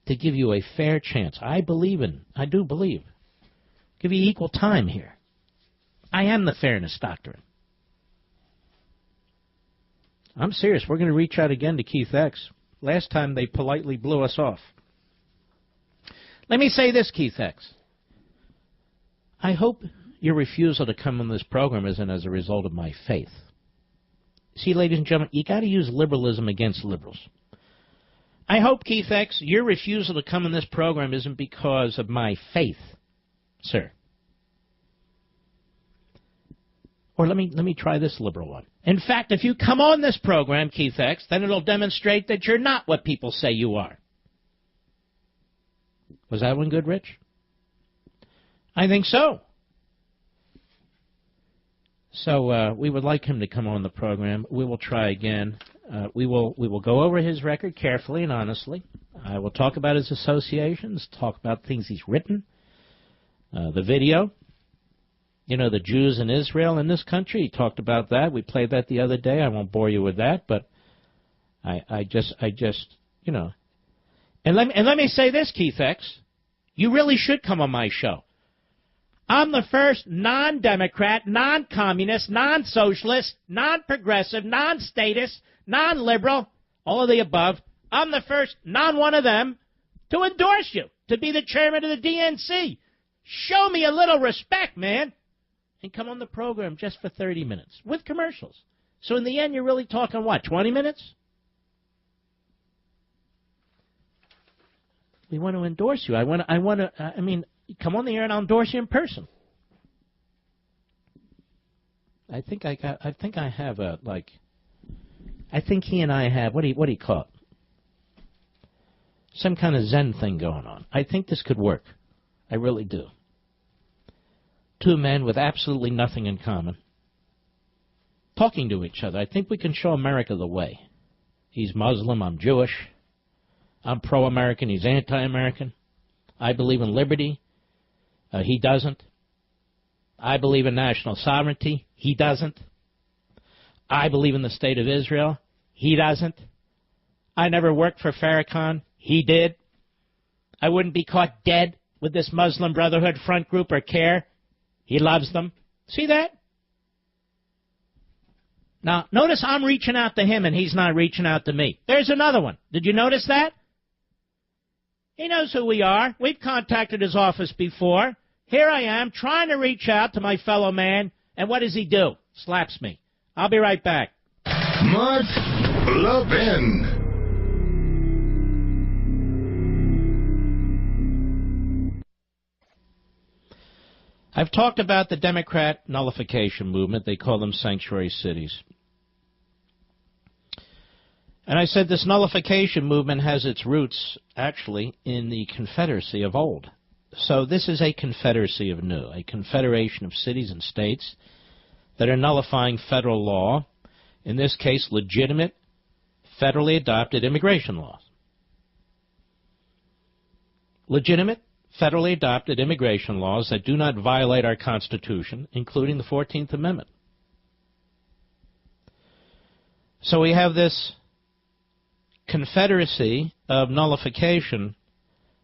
To give you a fair chance. I do believe. Give you equal time here. I am the fairness doctrine. I'm serious. We're going to reach out again to Keith X. Last time they politely blew us off. Let me say this, Keith X. I hope your refusal to come on this program isn't as a result of my faith. See, ladies and gentlemen, you got to use liberalism against liberals. I hope, Keith X, your refusal to come on this program isn't because of my faith, sir. Or let me try this liberal one. In fact, if you come on this program, Keith X, then it'll demonstrate that you're not what people say you are. Was that one good, Rich? I think so. So we would like him to come on the program. We will try again. We will go over his record carefully and honestly. I will talk about his associations, talk about things he's written, the video. You know, the Jews in Israel in this country, he talked about that. We played that the other day. I won't bore you with that, but I just, you know. And let me say this, Keith X. You really should come on my show. I'm the first non-Democrat, non-communist, non-socialist, non-progressive, non-statist, non-liberal, all of the above. I'm the first non-one of them to endorse you, to be the chairman of the DNC. Show me a little respect, man. And come on the program just for 30 minutes with commercials. So in the end, you're really talking, what, 20 minutes? We want to endorse you. I mean, come on the air and I'll endorse you in person. I think he and I have, what do you call it? Some kind of Zen thing going on. I think this could work. I really do. Two men with absolutely nothing in common, talking to each other. I think we can show America the way. He's Muslim, I'm Jewish. I'm pro-American, he's anti-American. I believe in liberty. He doesn't. I believe in national sovereignty. He doesn't. I believe in the state of Israel. He doesn't. I never worked for Farrakhan. He did. I wouldn't be caught dead with this Muslim Brotherhood front group or CARE. He loves them. See that? Now, notice I'm reaching out to him and he's not reaching out to me. There's another one. Did you notice that? He knows who we are. We've contacted his office before. Here I am trying to reach out to my fellow man, and what does he do? Slaps me. I'll be right back. Mark Levin. I've talked about the Democrat nullification movement. They call them sanctuary cities. And I said this nullification movement has its roots, actually, in the Confederacy of old. So this is a confederacy of new, a confederation of cities and states that are nullifying federal law, in this case, legitimate, federally adopted immigration laws. Legitimate, federally adopted immigration laws that do not violate our Constitution, including the 14th Amendment. So we have this confederacy of nullification,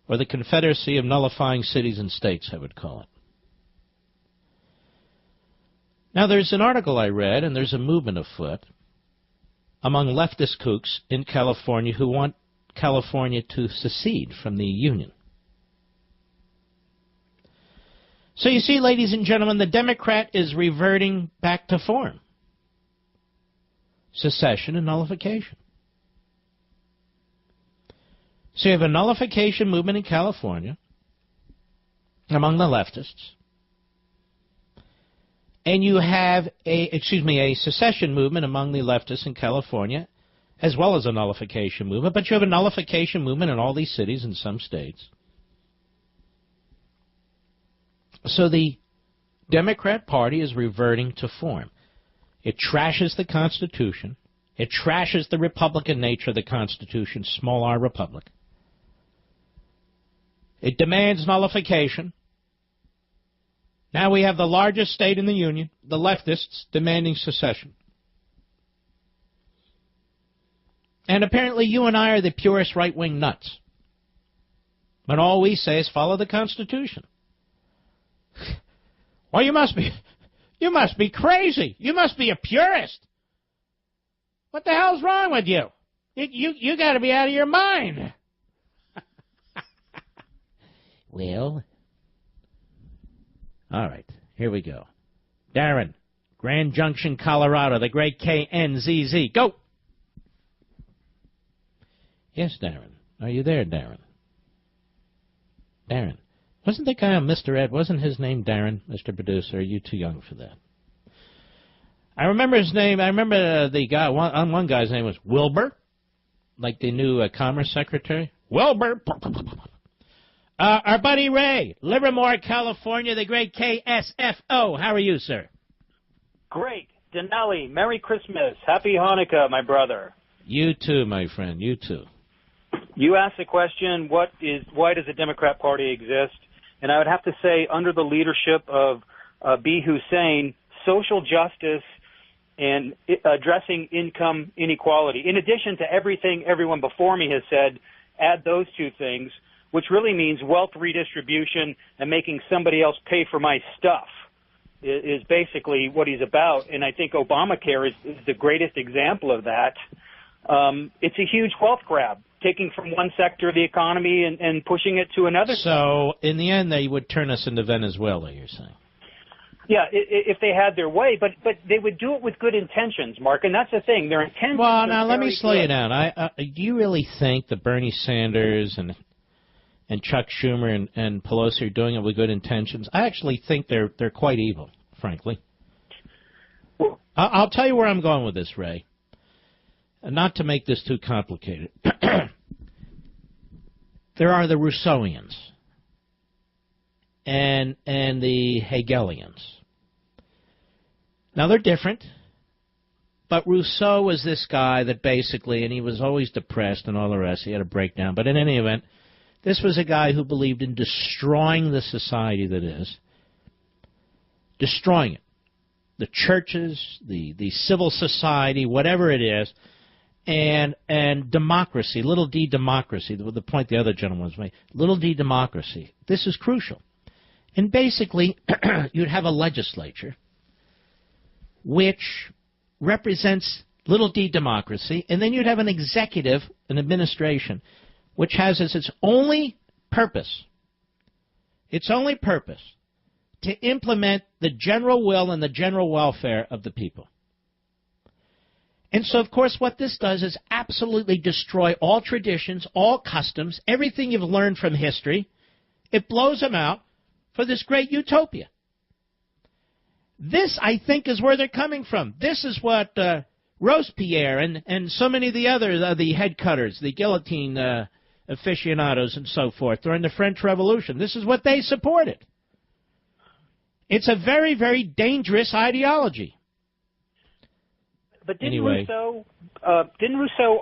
or the confederacy of nullifying cities and states, I would call it. Now, there's an article I read, and there's a movement afoot among leftist kooks in California who want California to secede from the Union. So you see, ladies and gentlemen, the Democrat is reverting back to form. Secession and nullification. So you have a nullification movement in California among the leftists, and you have a secession movement among the leftists in California, as well as a nullification movement, but you have a nullification movement in all these cities and some states. So the Democrat Party is reverting to form. It trashes the Constitution. It trashes the Republican nature of the Constitution, small r republic. It demands nullification. Now we have the largest state in the Union, the leftists, demanding secession. And apparently you and I are the purest right-wing nuts. But all we say is follow the Constitution. Well, you must be crazy. You must be a purist. What the hell's wrong with you? You got to be out of your mind. Well, all right, here we go. Darren, Grand Junction, Colorado, the great KNZZ. Go! Yes, Darren. Are you there, Darren? Darren. Wasn't the guy on Mr. Ed, wasn't his name Darren, Mr. Producer? Are you too young for that? I remember his name. I remember the guy, one guy's name was Wilbur, like the new Commerce Secretary. Wilbur. Our buddy Ray, Livermore, California, the great KSFO. How are you, sir? Great. Denali, Merry Christmas. Happy Hanukkah, my brother. You too, my friend. You too. You asked the question, why does the Democrat Party exist? And I would have to say, under the leadership of B. Hussein, social justice and addressing income inequality, in addition to everything everyone before me has said, add those two things, which really means wealth redistribution and making somebody else pay for my stuff, is basically what he's about. And I think Obamacare is the greatest example of that. It's a huge wealth grab, taking from one sector of the economy and pushing it to another. So, in the end, they would turn us into Venezuela, you're saying? Yeah, if they had their way, but they would do it with good intentions, Mark, and that's the thing. Their intentions. Well, now let me slow you down. Do you really think that Bernie Sanders and and Chuck Schumer and Pelosi are doing it with good intentions. I actually think they're quite evil, frankly. I'll tell you where I'm going with this, Ray. And not to make this too complicated. There are the Rousseauians and the Hegelians. Now, they're different. But Rousseau was this guy that basically, and he was always depressed and all the rest. He had a breakdown. But in any event, this was a guy who believed in destroying the society that is. Destroying it. The churches, the civil society, whatever it is, and democracy, little d democracy, the point the other gentleman was making, little d democracy. This is crucial. And basically, you'd have a legislature which represents little d democracy, and then you'd have an executive, an administration, which has as its only purpose to implement the general will and the general welfare of the people. And so, of course, what this does is absolutely destroy all traditions, all customs, everything you've learned from history. It blows them out for this great utopia. This, I think, is where they're coming from. This is what Robespierre and so many of the others, the head cutters, the guillotine aficionados and so forth during the French Revolution, this is what they supported. It's a very, very dangerous ideology. But didn't Rousseau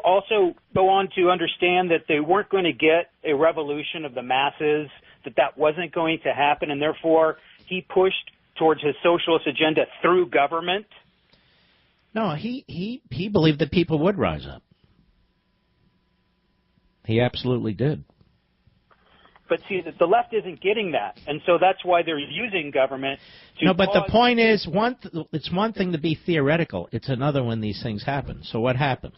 also go on to understand that they weren't going to get a revolution of the masses, that wasn't going to happen, and therefore he pushed towards his socialist agenda through government? No, he believed that people would rise up. He absolutely did. But see, the left isn't getting that, and so that's why they're using government to... No, but the point is, it's one thing to be theoretical. It's another when these things happen. So what happens?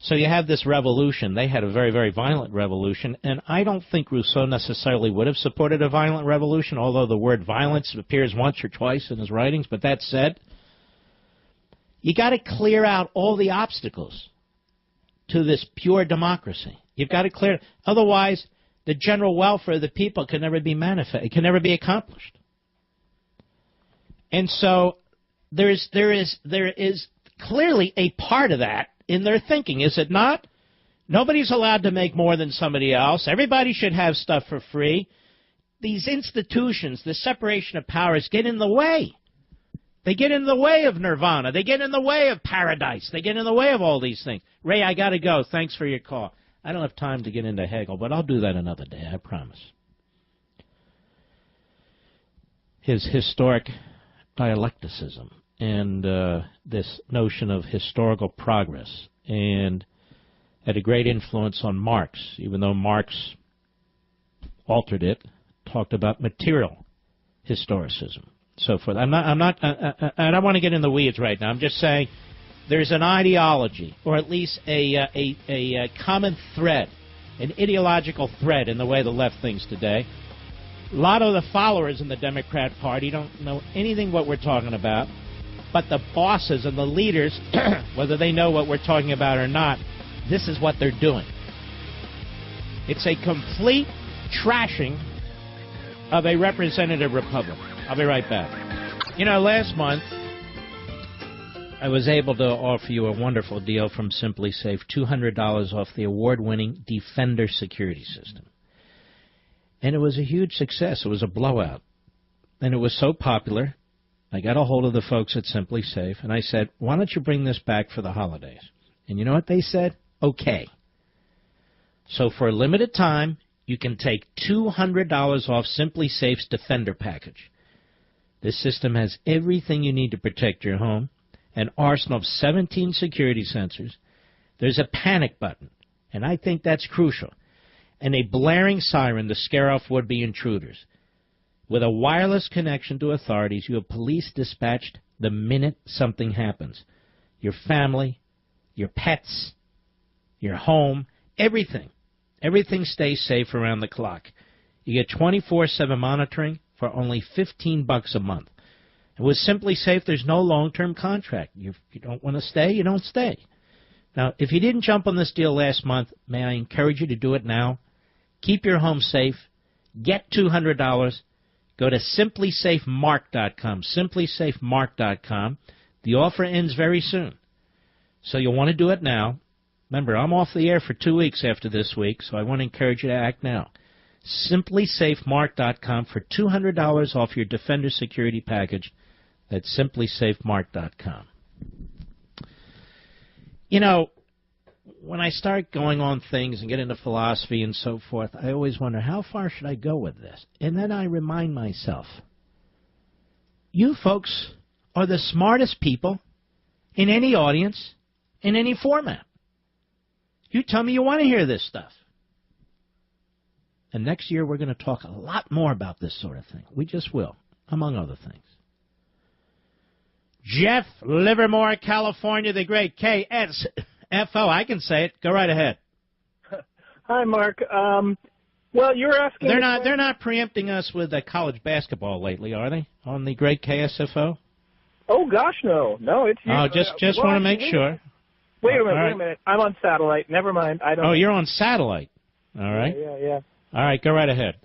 So you have this revolution. They had a very, very violent revolution, and I don't think Rousseau necessarily would have supported a violent revolution, although the word violence appears once or twice in his writings. But that said, you got to clear out all the obstacles to this pure democracy. You've got to clear it. Otherwise, the general welfare of the people can never be manifest. It can never be accomplished. And so there is clearly a part of that in their thinking, is it not? Nobody's allowed to make more than somebody else. Everybody should have stuff for free. These institutions, the separation of powers, get in the way. They get in the way of nirvana. They get in the way of paradise. They get in the way of all these things. Ray, I got to go. Thanks for your call. I don't have time to get into Hegel, but I'll do that another day, I promise. His historic dialecticism and this notion of historical progress, and had a great influence on Marx, even though Marx altered it, talked about material historicism, so forth. I don't want to get in the weeds right now. I'm just saying there's an ideology, or at least a common thread, an ideological thread in the way the left thinks today. A lot of the followers in the Democrat Party don't know anything what we're talking about, but the bosses and the leaders, whether they know what we're talking about or not, this is what they're doing. It's a complete trashing of a representative republic. I'll be right back. You know, last month, I was able to offer you a wonderful deal from Simply Safe, $200 off the award-winning Defender security system. And it was a huge success. It was a blowout. And it was so popular, I got a hold of the folks at Simply Safe, and I said, why don't you bring this back for the holidays? And you know what they said? Okay. So for a limited time, you can take $200 off Simply Safe's Defender package. This system has everything you need to protect your home, an arsenal of 17 security sensors. There's a panic button, and I think that's crucial, and a blaring siren to scare off would-be intruders. With a wireless connection to authorities, you have police dispatched the minute something happens. Your family, your pets, your home, everything. Everything stays safe around the clock. You get 24/7 monitoring for only $15 a month. And with Simply Safe, there's no long-term contract. If you don't want to stay, you don't stay. Now, if you didn't jump on this deal last month, may I encourage you to do it now? Keep your home safe. Get $200. Go to simplysafemark.com, simplysafemark.com. The offer ends very soon, so you'll want to do it now. Remember, I'm off the air for 2 weeks after this week, so I want to encourage you to act now. simplysafemark.com for $200 off your Defender security package. That's simplysafemark.com. You know, when I start going on things and get into philosophy and so forth, I always wonder, how far should I go with this? And then I remind myself, you folks are the smartest people in any audience, in any format. You tell me you want to hear this stuff. And next year we're going to talk a lot more about this sort of thing. We just will, among other things. Jeff, Livermore, California, the great KSFO. I can say it. Go right ahead. Hi, Mark. Well, you're asking... They're not preempting us with college basketball lately, are they? On the great KSFO? Oh, gosh, no. No, it's you. Oh, just want to make sure. Wait a minute. I'm on satellite. Never mind. I don't. Oh, you're on satellite. All right. Yeah. All right, go right ahead.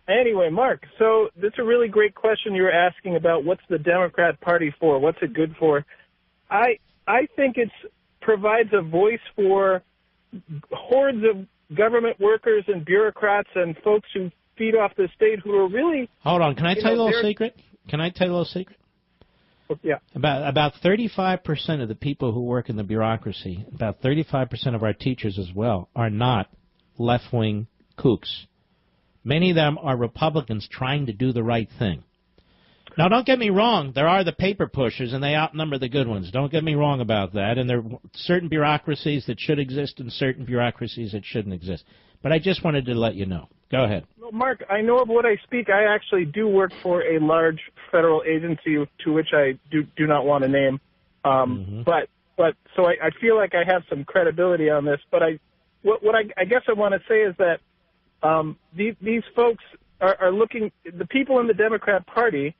Anyway, Mark, so this is a really great question you were asking about what's the Democrat Party for? What's it good for? I think it provides a voice for hordes of government workers and bureaucrats and folks who feed off the state who are really... Hold on. Can I tell you a little secret? Yeah. About 35% of the people who work in the bureaucracy, about 35% of our teachers as well, are not left-wing kooks. Many of them are Republicans trying to do the right thing. Now, don't get me wrong. There are the paper pushers, and they outnumber the good ones. Don't get me wrong about that. And there are certain bureaucracies that should exist and certain bureaucracies that shouldn't exist. But I just wanted to let you know. Go ahead. Well, Mark, I know of what I speak. I actually do work for a large federal agency to which I do not want to name. But so I feel like I have some credibility on this. But I guess I want to say is that these folks are looking, the people in the Democrat Party,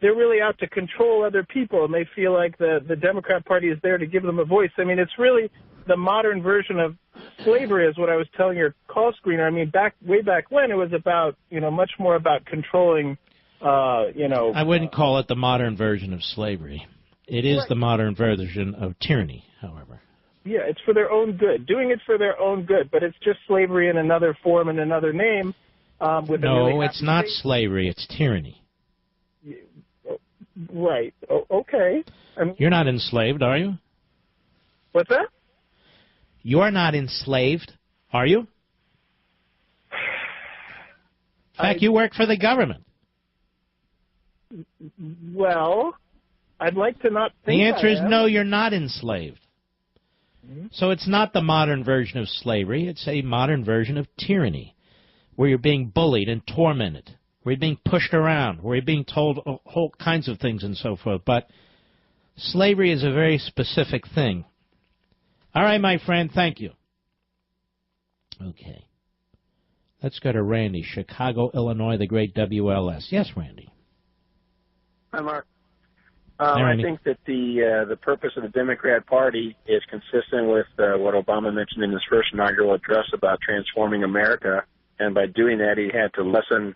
they're really out to control other people, and they feel like the Democrat Party is there to give them a voice. I mean, it's really the modern version of slavery, is what I was telling your call screener. I mean, way back when, it was about, much more about controlling, I wouldn't call it the modern version of slavery. It is the modern version of tyranny, however. Yeah, it's for their own good. Doing it for their own good, but it's just slavery in another form and another name. It's not slavery. It's tyranny. Right. Okay. You're not enslaved, are you? What's that? You're not enslaved, are you? In fact, you work for the government. Well, I'd like to not think the answer is I am. no, you're not enslaved. So it's not the modern version of slavery. It's a modern version of tyranny, where you're being bullied and tormented, where you're being pushed around, where you're being told whole kinds of things and so forth. But slavery is a very specific thing. All right, my friend, thank you. Okay. Let's go to Randy, Chicago, Illinois, the great WLS. Yes, Randy. Hi, Mark. I think that the purpose of the Democrat Party is consistent with what Obama mentioned in his first inaugural address about transforming America, and by doing that, he had to lessen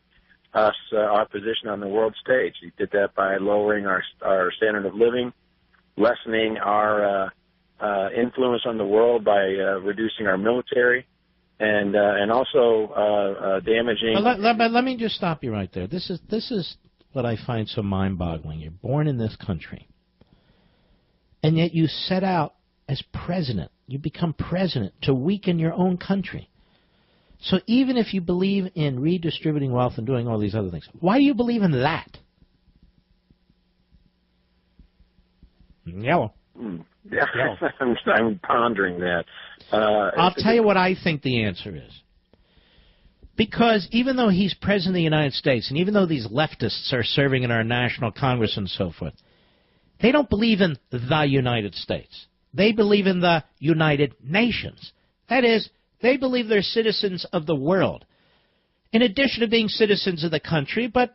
our position on the world stage. He did that by lowering our standard of living, lessening our influence on the world by reducing our military, and also damaging. But let me just stop you right there. This is what I find so mind-boggling. You're born in this country, and yet you set out as president. You become president to weaken your own country. So even if you believe in redistributing wealth and doing all these other things, why do you believe in that? Yellow. Yeah, I'm pondering that. I'll tell you what I think the answer is. Because even though he's president of the United States, and even though these leftists are serving in our national Congress and so forth, they don't believe in the United States. They believe in the United Nations. That is, they believe they're citizens of the world, in addition to being citizens of the country, but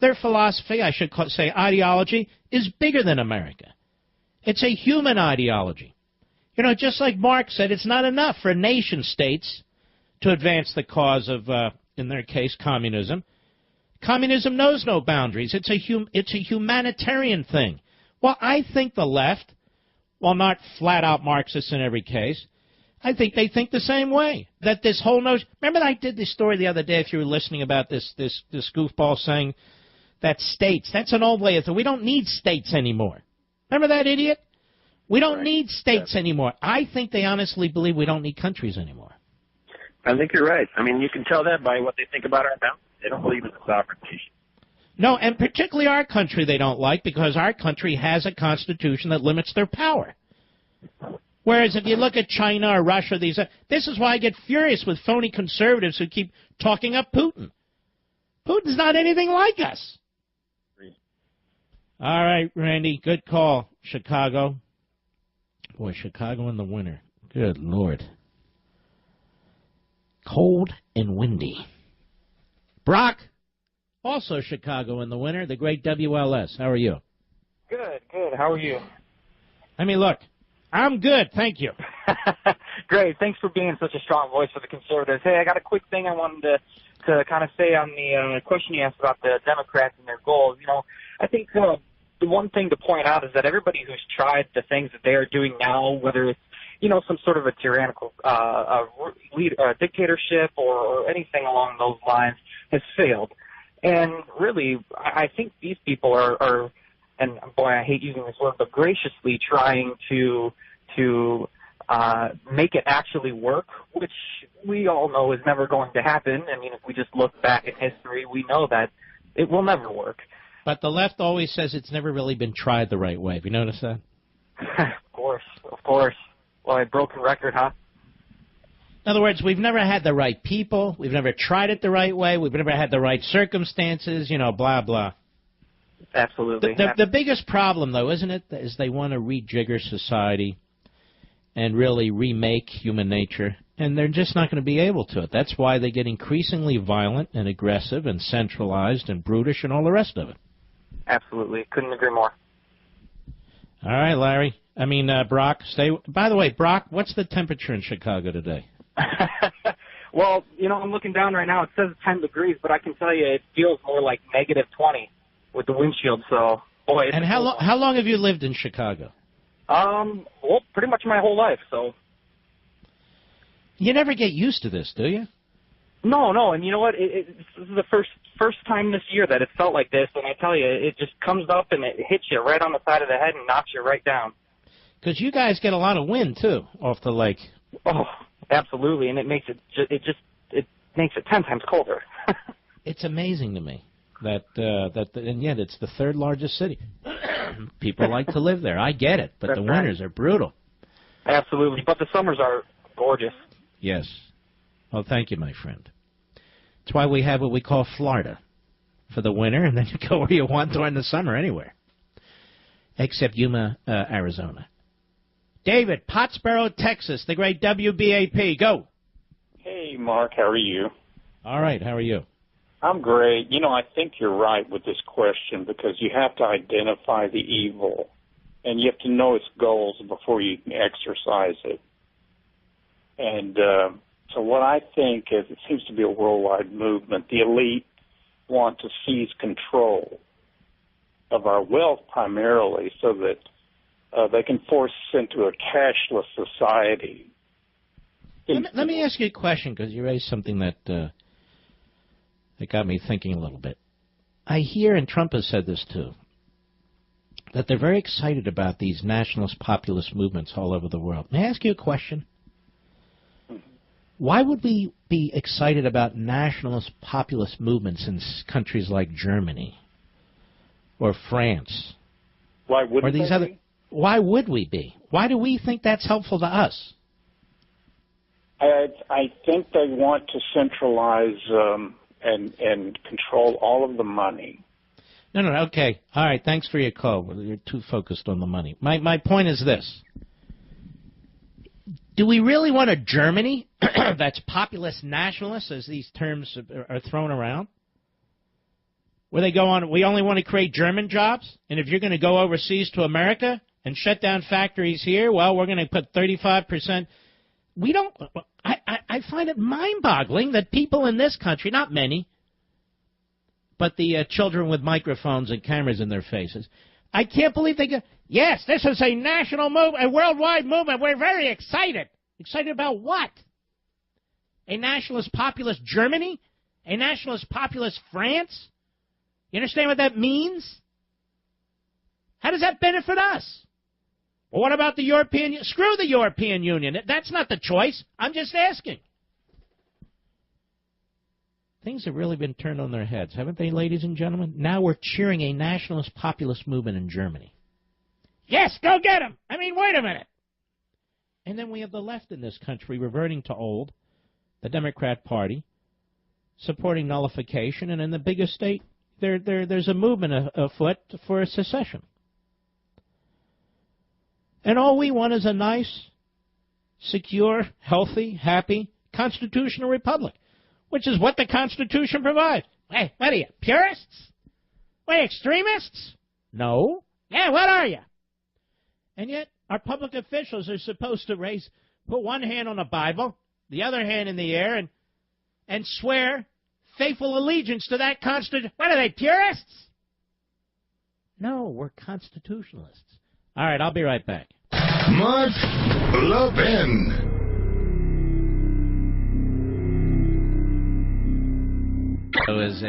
their philosophy, I should say ideology, is bigger than America. It's a human ideology. Just like Marx said, it's not enough for nation states to advance the cause of, in their case, communism. Communism knows no boundaries. It's a humanitarian thing. Well, I think the left, while not flat-out Marxists in every case, I think they think the same way. That this whole notion... Remember I did this story the other day, if you were listening, about this goofball saying that states... That's an old way of thinking. We don't need states anymore. Remember that idiot? We don't need states anymore. I think they honestly believe we don't need countries anymore. I think you're right. I mean, you can tell that by what they think about our boundaries. They don't believe in the sovereign nation. No, and particularly our country they don't like, because our country has a constitution that limits their power. Whereas if you look at China or Russia, this is why I get furious with phony conservatives who keep talking up Putin. Putin's not anything like us. All right, Randy, good call. Chicago. Boy, Chicago in the winter. Good Lord. Cold and windy. Brock, also Chicago in the winter, the great WLS. How are you? Good. How are you? I mean, look, I'm good, thank you. Great. Thanks for being such a strong voice for the conservatives. Hey, I got a quick thing I wanted to kind of say on the question you asked about the Democrats and their goals. You know, I think the one thing to point out is that everybody who's tried the things that they are doing now, whether it's, you know, some sort of a tyrannical dictatorship or anything along those lines, has failed. And really, I think these people are, and boy, I hate using this word, but graciously trying to make it actually work, which we all know is never going to happen. I mean, if we just look back at history, we know that it will never work. But the left always says it's never really been tried the right way. Have you noticed that? Of course. Well, a broken record, huh? In other words, we've never had the right people. We've never tried it the right way. We've never had the right circumstances, you know, blah, blah. Absolutely. The biggest problem, though, isn't it, is they want to rejigger society and really remake human nature, and they're just not going to be able to. That's why they get increasingly violent and aggressive and centralized and brutish and all the rest of it. Absolutely. Couldn't agree more. All right, Larry. Brock, stay. By the way, Brock, what's the temperature in Chicago today? Well, you know, I'm looking down right now. It says 10 degrees, but I can tell you it feels more like negative 20 with the windshield. So, boy. And how long have you lived in Chicago? Well, pretty much my whole life. So. You never get used to this, do you? No, and you know what? This is the first time this year that it felt like this, and I tell you, it just comes up and it hits you right on the side of the head and knocks you right down. Because you guys get a lot of wind too off the lake. Oh, absolutely, and it makes it makes it 10 times colder. It's amazing to me that and yet it's the third largest city. People like to live there. I get it, but That's the winters are brutal. Absolutely, but the summers are gorgeous. Yes. Well, thank you, my friend. That's why we have what we call Florida for the winter, and then you go where you want during the summer anywhere, except Yuma, Arizona. David, Pottsboro, Texas, the great WBAP. Go. Hey, Mark, how are you? All right, how are you? I'm great. You know, I think you're right with this question because you have to identify the evil, and you have to know its goals before you can exercise it. And so what I think is it seems to be a worldwide movement. The elite want to seize control of our wealth primarily so that they can force us into a cashless society. Let me ask you a question, because you raised something that got me thinking a little bit. I hear, and Trump has said this too, that they're very excited about these nationalist populist movements all over the world. May I ask you a question? Why would we be excited about nationalist populist movements in countries like Germany or France? Why wouldn't or these other? Why would we be? Why do we think that's helpful to us? I think they want to centralize and control all of the money. No, okay. All right, thanks for your call. You're too focused on the money. My point is this. Do we really want a Germany that's populist nationalist, as these terms are thrown around? Where they go on, we only want to create German jobs, and if you're going to go overseas to America and shut down factories here, well, we're going to put 35%. we don't. I find it mind-boggling that people in this country, not many, but the children with microphones and cameras in their faces, I can't believe they go, yes, this is a national movement, a worldwide movement. We're very excited. Excited about what? A nationalist populist Germany? A nationalist populist France? You understand what that means? How does that benefit us? Well, what about the European Union? Screw the European Union. That's not the choice. I'm just asking. Things have really been turned on their heads, haven't they, ladies and gentlemen? Now we're cheering a nationalist populist movement in Germany. Yes, go get them. I mean, wait a minute. And then we have the left in this country reverting to old, the Democrat Party, supporting nullification, and in the biggest state, there's a movement afoot for a secession. And all we want is a nice, secure, healthy, happy, constitutional republic, which is what the Constitution provides. Hey, what are you, purists? What, extremists? No. Yeah, what are you? And yet, our public officials are supposed to put one hand on the Bible, the other hand in the air, and swear faithful allegiance to that Constitution. What are they, purists? No, we're constitutionalists. All right, I'll be right back. Mark Levin. Is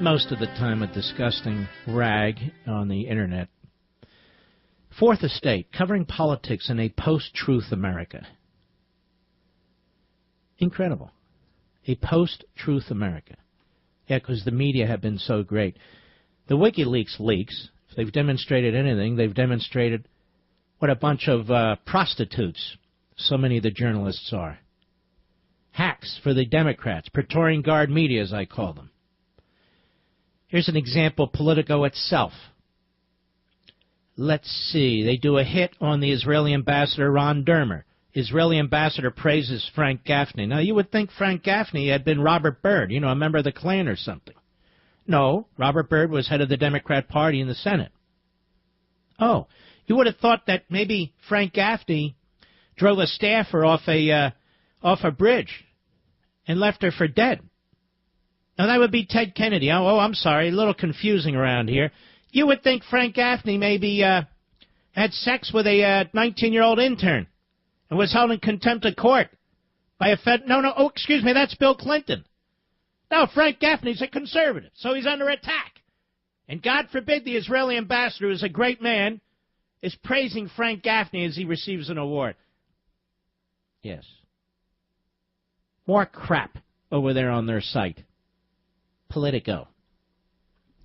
most of the time a disgusting rag on the internet. Fourth Estate, covering politics in a post-truth America. Incredible. A post-truth America. Yeah, because the media have been so great. The WikiLeaks leaks, if they've demonstrated anything, they've demonstrated what a bunch of prostitutes so many of the journalists are. Hacks for the Democrats, Praetorian Guard media, as I call them. Here's an example, Politico itself. Let's see, they do a hit on the Israeli ambassador, Ron Dermer. Israeli ambassador praises Frank Gaffney. Now, you would think Frank Gaffney had been Robert Byrd, a member of the Klan or something. No, Robert Byrd was head of the Democrat Party in the Senate. Oh, you would have thought that maybe Frank Gaffney drove a staffer off a bridge and left her for dead. Now, that would be Ted Kennedy. Oh, I'm sorry, a little confusing around here. You would think Frank Gaffney maybe had sex with a 19-year-old intern and was held in contempt of court by a No, excuse me, that's Bill Clinton. No, Frank Gaffney's a conservative, so he's under attack. And God forbid the Israeli ambassador, who's a great man, is praising Frank Gaffney as he receives an award. Yes. More crap over there on their site. Politico.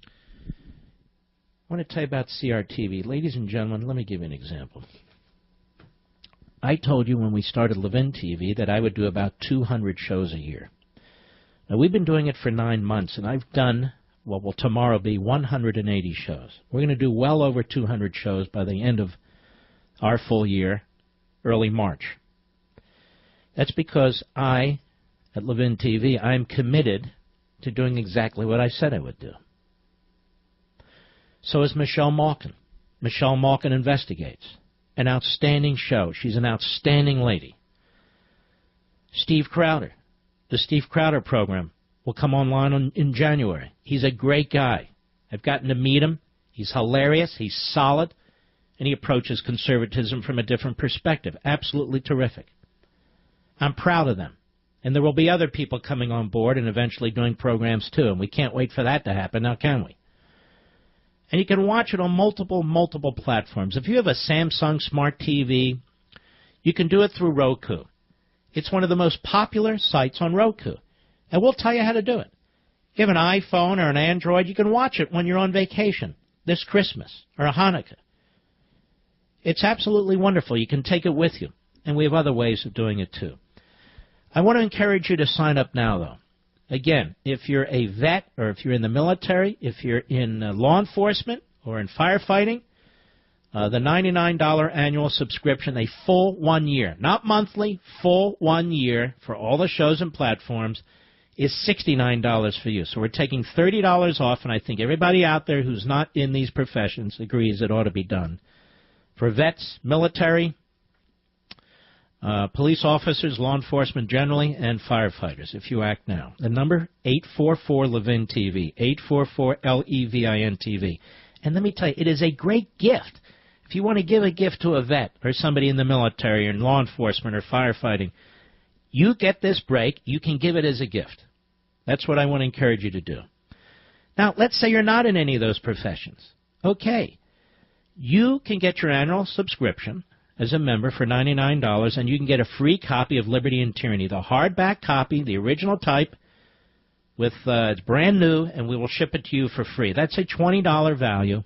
I want to tell you about CRTV. Ladies and gentlemen, let me give you an example. I told you when we started Levin TV that I would do about 200 shows a year. Now, we've been doing it for 9 months, and I've done what will tomorrow be 180 shows. We're going to do well over 200 shows by the end of our full year, early March. That's because I, at Levin TV, I'm committed to doing exactly what I said I would do. So is Michelle Malkin. Michelle Malkin Investigates. An outstanding show. She's an outstanding lady. Steve Crowder. The Steve Crowder program will come online in January. He's a great guy. I've gotten to meet him. He's hilarious. He's solid. And he approaches conservatism from a different perspective. Absolutely terrific. I'm proud of them. And there will be other people coming on board and eventually doing programs too. And we can't wait for that to happen now, can we? And you can watch it on multiple platforms. If you have a Samsung Smart TV, you can do it through Roku. It's one of the most popular sites on Roku. And we'll tell you how to do it. If you have an iPhone or an Android, you can watch it when you're on vacation, this Christmas or Hanukkah. It's absolutely wonderful. You can take it with you. And we have other ways of doing it too. I want to encourage you to sign up now, though. Again, if you're a vet or if you're in the military, if you're in law enforcement or in firefighting, the $99 annual subscription, a full 1 year, not monthly, full 1 year for all the shows and platforms is $69 for you. So we're taking $30 off, and I think everybody out there who's not in these professions agrees it ought to be done. For vets, military, Police officers, law enforcement generally, and firefighters, if you act now. The number, 844-LEVIN-TV, 844-LEVIN-TV. And let me tell you, it is a great gift. If you want to give a gift to a vet or somebody in the military or in law enforcement or firefighting, you get this break, you can give it as a gift. That's what I want to encourage you to do. Now, let's say you're not in any of those professions. Okay. You can get your annual subscription as a member for $99, and you can get a free copy of Liberty and Tyranny, the hardback copy, the original type, with it's brand new, and we will ship it to you for free. That's a $20 value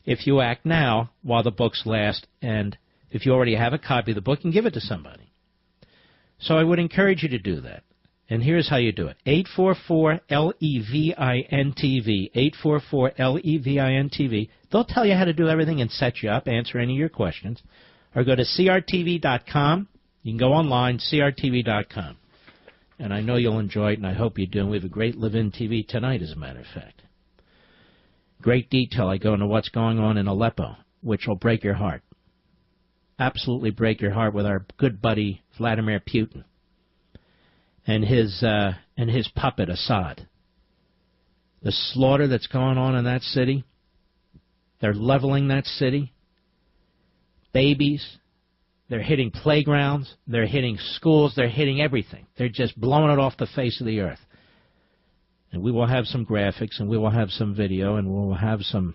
if you act now while the books last, and if you already have a copy of the book, you can give it to somebody. So I would encourage you to do that. And here's how you do it. 844-LEVIN-TV, 844-LEVIN-TV. They'll tell you how to do everything and set you up, answer any of your questions. Or go to crtv.com. You can go online, crtv.com. And I know you'll enjoy it, and I hope you do. And we have a great Levin TV tonight, as a matter of fact. Great detail. I go into what's going on in Aleppo, which will break your heart. Absolutely break your heart with our good buddy Vladimir Putin and his puppet Assad. The slaughter that's going on in that city, they're leveling that city. Babies, they're hitting playgrounds, they're hitting schools, they're hitting everything. They're just blowing it off the face of the earth. And we will have some graphics, and we will have some video, and we will have some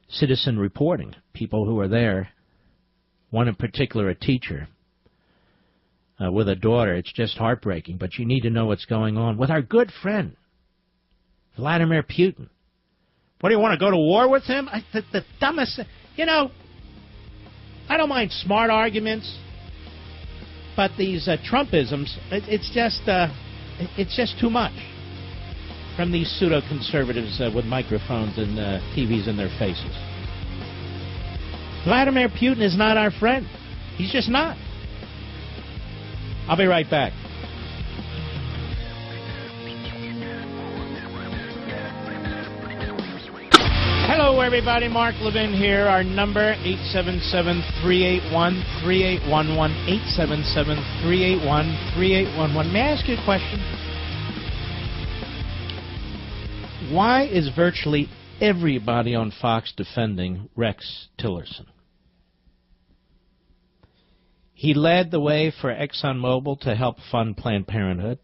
citizen reporting, people who are there. One in particular, a teacher with a daughter. It's just heartbreaking, but you need to know what's going on with our good friend, Vladimir Putin. What, do you want to go to war with him? The dumbest, I don't mind smart arguments, but these Trumpisms, it's just too much from these pseudo-conservatives with microphones and TVs in their faces. Vladimir Putin is not our friend. He's just not. I'll be right back. Hello, everybody. Mark Levin here. Our number, 877-381-3811, 877-381-3811. May I ask you a question? Why is virtually everybody on Fox defending Rex Tillerson? He led the way for ExxonMobil to help fund Planned Parenthood.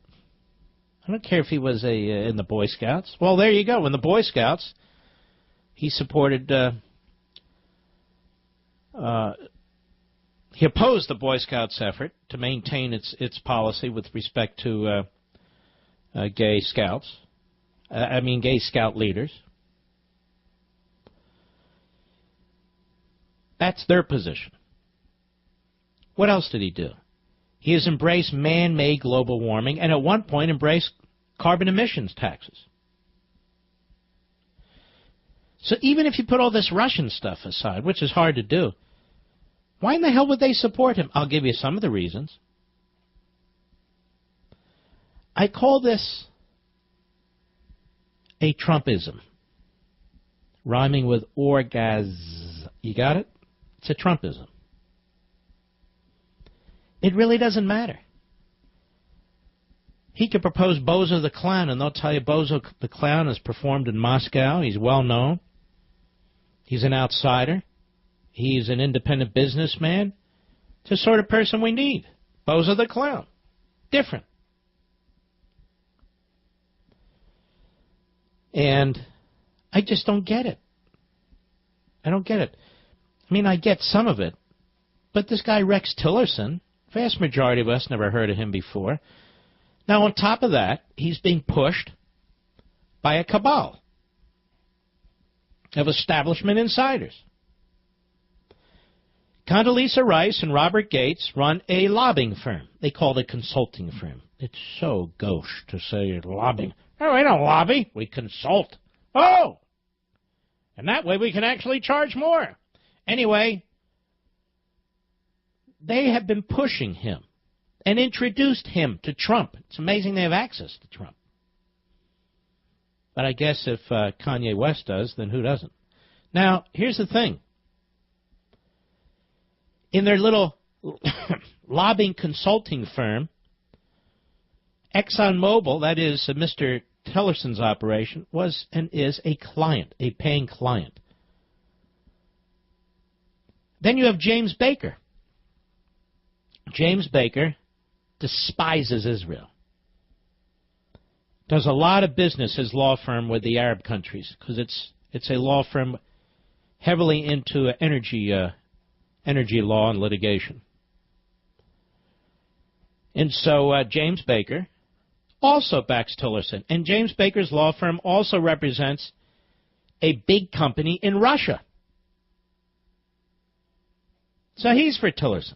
I don't care if he was in the Boy Scouts. Well, there you go. In the Boy Scouts, he supported, he opposed the Boy Scouts' effort to maintain its policy with respect to gay scouts. Gay scout leaders. That's their position. What else did he do? He has embraced man-made global warming and at one point embraced carbon emissions taxes. So even if you put all this Russian stuff aside, which is hard to do, why in the hell would they support him? I'll give you some of the reasons. I call this a Trumpism, rhyming with orgaz. You got it? It's a Trumpism. It really doesn't matter. He could propose Bozo the Clown, and they'll tell you Bozo the Clown has performed in Moscow. He's well known. He's an outsider. He's an independent businessman. It's the sort of person we need. Bozo the Clown. Different. And I just don't get it. I don't get it. I mean, I get some of it. But this guy Rex Tillerson, vast majority of us never heard of him before. Now, on top of that, he's being pushed by a cabal of establishment insiders. Condoleezza Rice and Robert Gates run a lobbying firm. They call it a consulting firm. It's so gauche to say lobbying. Oh, we don't lobby. We consult. Oh! And that way we can actually charge more. Anyway, they have been pushing him and introduced him to Trump. It's amazing they have access to Trump. But I guess if Kanye West does, then who doesn't? Now, here's the thing. In their little lobbying consulting firm, ExxonMobil, that is Mr. Tillerson's operation, was and is a client, a paying client. Then you have James Baker. James Baker despises Israel. Does a lot of business, his law firm, with the Arab countries, because it's a law firm heavily into energy law and litigation. And so James Baker also backs Tillerson. And James Baker's law firm also represents a big company in Russia. So he's for Tillerson.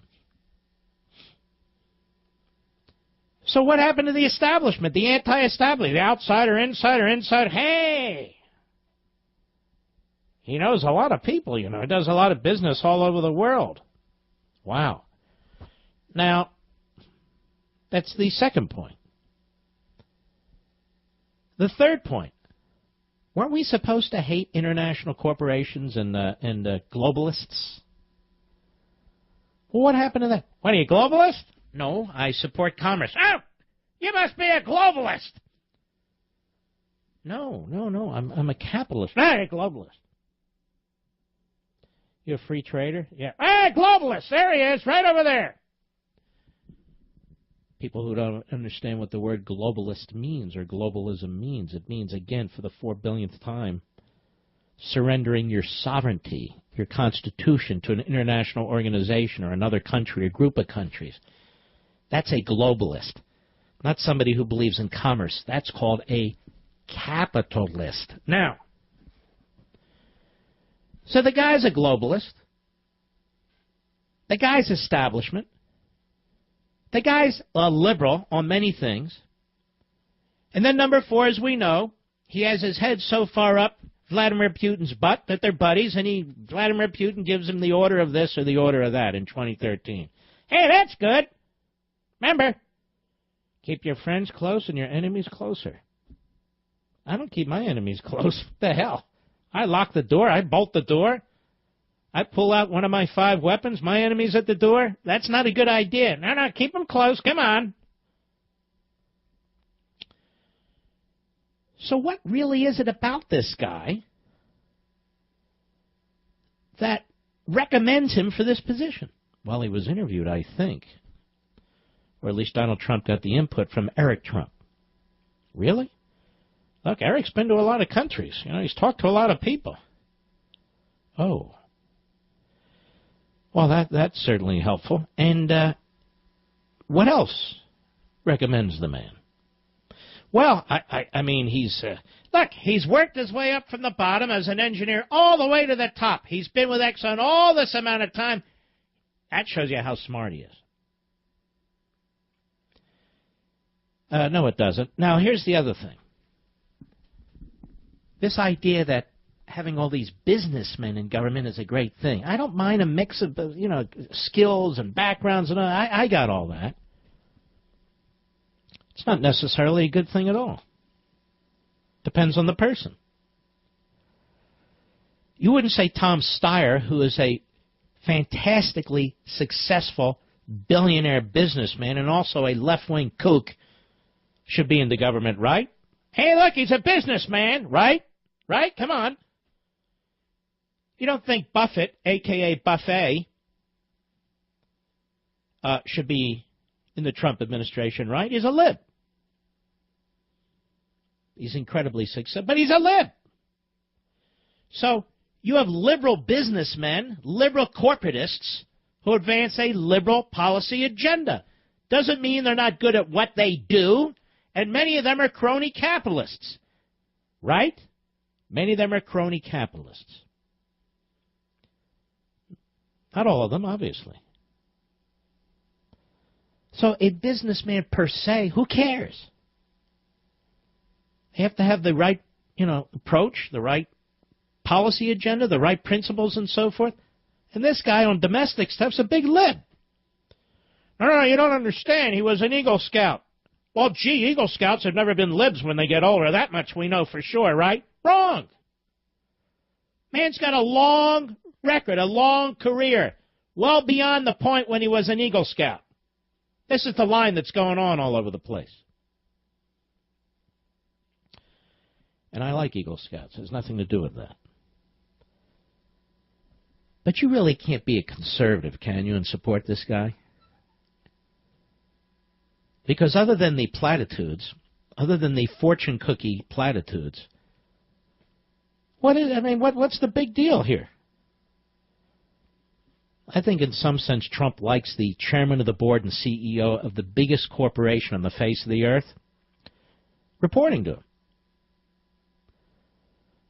So what happened to the establishment, the anti-establishment, the outsider, insider? Hey! He knows a lot of people, He does a lot of business all over the world. Wow. Now, that's the second point. The third point. Weren't we supposed to hate international corporations and globalists? Well, what happened to that? What, are you a globalist? No, I support commerce. Oh, you must be a globalist. No, I'm a capitalist. I'm a globalist. You a free trader? Yeah. Ah, globalist. There he is, right over there. People who don't understand what the word globalist means or globalism means. It means, again, for the 4 billionth time, surrendering your sovereignty, your constitution to an international organization or another country or group of countries. That's a globalist, not somebody who believes in commerce. That's called a capitalist. Now, so the guy's a globalist. The guy's establishment. The guy's a liberal on many things. And then number 4, as we know, he has his head so far up Vladimir Putin's butt that they're buddies, and Vladimir Putin gives him the order of this or the order of that in 2013. Hey, that's good. Remember, keep your friends close and your enemies closer. I don't keep my enemies close. What the hell? I lock the door. I bolt the door. I pull out one of my 5 weapons. My enemy's at the door. That's not a good idea. No, keep them close. Come on. So what really is it about this guy that recommends him for this position? Well, he was interviewed, I think. Or at least Donald Trump got the input from Eric Trump. Really? Look, Eric's been to a lot of countries. He's talked to a lot of people. Oh. Well, that's certainly helpful. And what else recommends the man? Well, I mean, he's worked his way up from the bottom as an engineer all the way to the top. He's been with Exxon all this amount of time. That shows you how smart he is. No, it doesn't. Now, here's the other thing. This idea that having all these businessmen in government is a great thing. I don't mind a mix of, skills and backgrounds and all. I got all that. It's not necessarily a good thing at all. Depends on the person. You wouldn't say Tom Steyer, who is a fantastically successful billionaire businessman and also a left-wing kook, should be in the government, right? Hey, look, he's a businessman, right? Right? Come on. You don't think Buffett, a.k.a. Buffet, should be in the Trump administration, right? He's a lib. He's incredibly successful, but he's a lib. So you have liberal businessmen, liberal corporatists, who advance a liberal policy agenda. Doesn't mean they're not good at what they do, and many of them are crony capitalists, right? Many of them are crony capitalists. Not all of them, obviously. So a businessman per se, who cares? They have to have the right, approach, the right policy agenda, the right principles and so forth. And this guy on domestic stuff's a big lib. No, you don't understand. He was an Eagle Scout. Well, gee, Eagle Scouts have never been libs when they get older. That much we know for sure, right? Wrong. Man's got a long record, a long career well beyond the point when he was an Eagle Scout. This is the line that's going on all over the place. And I like Eagle Scouts. It has nothing to do with that. But you really can't be a conservative, can you, and support this guy? Because other than the platitudes, other than the fortune cookie platitudes, what's the big deal here? I think in some sense Trump likes the chairman of the board and CEO of the biggest corporation on the face of the earth reporting to him.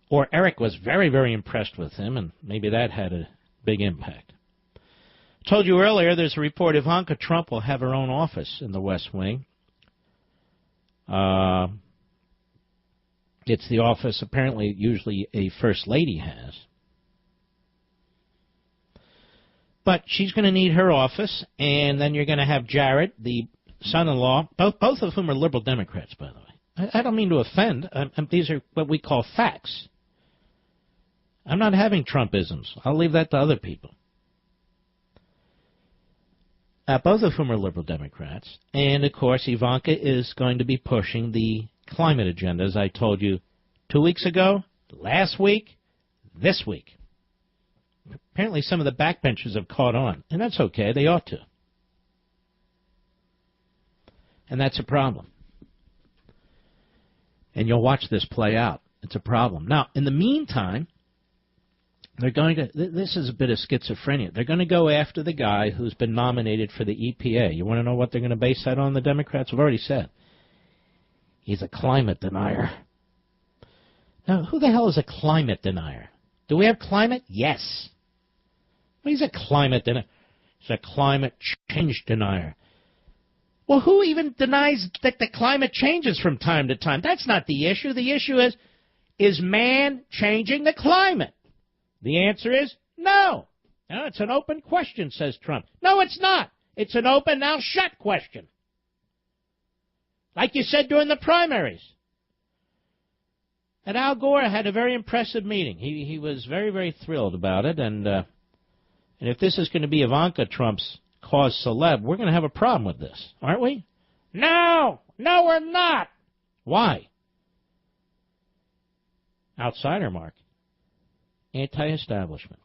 Or Eric was very, very impressed with him, and maybe that had a big impact. I told you earlier there's a report Ivanka Trump will have her own office in the West Wing. It's the office apparently usually a first lady has. But she's going to need her office, and then you're going to have Jared, the son-in-law, both of whom are liberal Democrats, by the way. I don't mean to offend. These are what we call facts. I'm not having Trumpisms. I'll leave that to other people. Both of whom are liberal Democrats. And, of course, Ivanka is going to be pushing the climate agenda, as I told you 2 weeks ago, last week, this week. Apparently some of the backbenchers have caught on, and that's okay. They ought to. And that's a problem. And you'll watch this play out. It's a problem. Now, in the meantime, they're going to, this is a bit of schizophrenia. They're going to go after the guy who's been nominated for the EPA. You want to know what they're going to base that on, the Democrats? I've already said. He's a climate denier. Now, who the hell is a climate denier? Do we have climate? Yes. Well, he's a climate denier. He's a climate change denier. Well, who even denies that the climate changes from time to time? That's not the issue. The issue is man changing the climate? The answer is no. Now, it's an open question, says Trump. No, it's not. It's an open, now shut question. Like you said during the primaries. And Al Gore had a very impressive meeting. He was very, very thrilled about it. And if this is going to be Ivanka Trump's cause celeb, we're going to have a problem with this, aren't we? No, we're not. Why? Outsider market. Anti-establishment.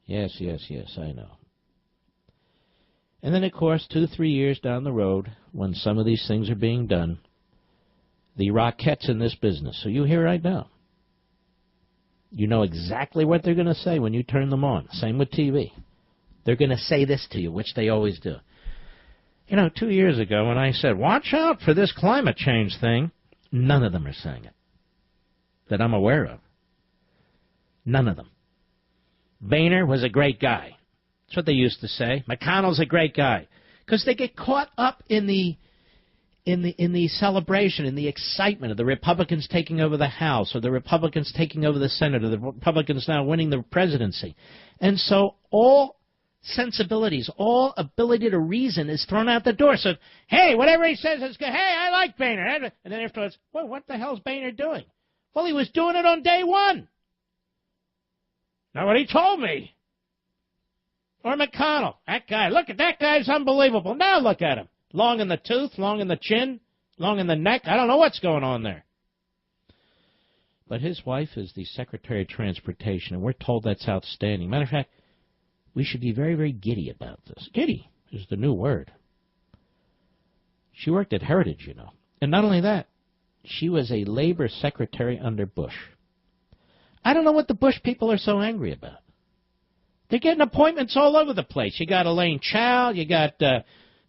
Yes, I know. And then, of course, 2-3 years down the road, when some of these things are being done, the Rockettes in this business. So you hear right now. You know exactly what they're going to say when you turn them on. Same with TV. They're going to say this to you, which they always do. 2 years ago when I said, watch out for this climate change thing, none of them are saying it that I'm aware of. None of them. Boehner was a great guy. That's what they used to say. McConnell's a great guy. Because they get caught up in the celebration, in the excitement of the Republicans taking over the House, or the Republicans taking over the Senate, or the Republicans now winning the presidency. And so all sensibilities, all ability to reason is thrown out the door. So, hey, whatever he says is good. Hey, I like Boehner. And then afterwards, well, what the hell's Boehner doing? Well, he was doing it on day one. Not what he told me. Or McConnell. That guy. Look at that guy's unbelievable. Now look at him. Long in the tooth, long in the chin, long in the neck. I don't know what's going on there. But his wife is the Secretary of Transportation, and we're told that's outstanding. Matter of fact, we should be very, very giddy about this. Giddy is the new word. She worked at Heritage, And not only that, she was a labor secretary under Bush. I don't know what the Bush people are so angry about. They're getting appointments all over the place. You got Elaine Chao, you got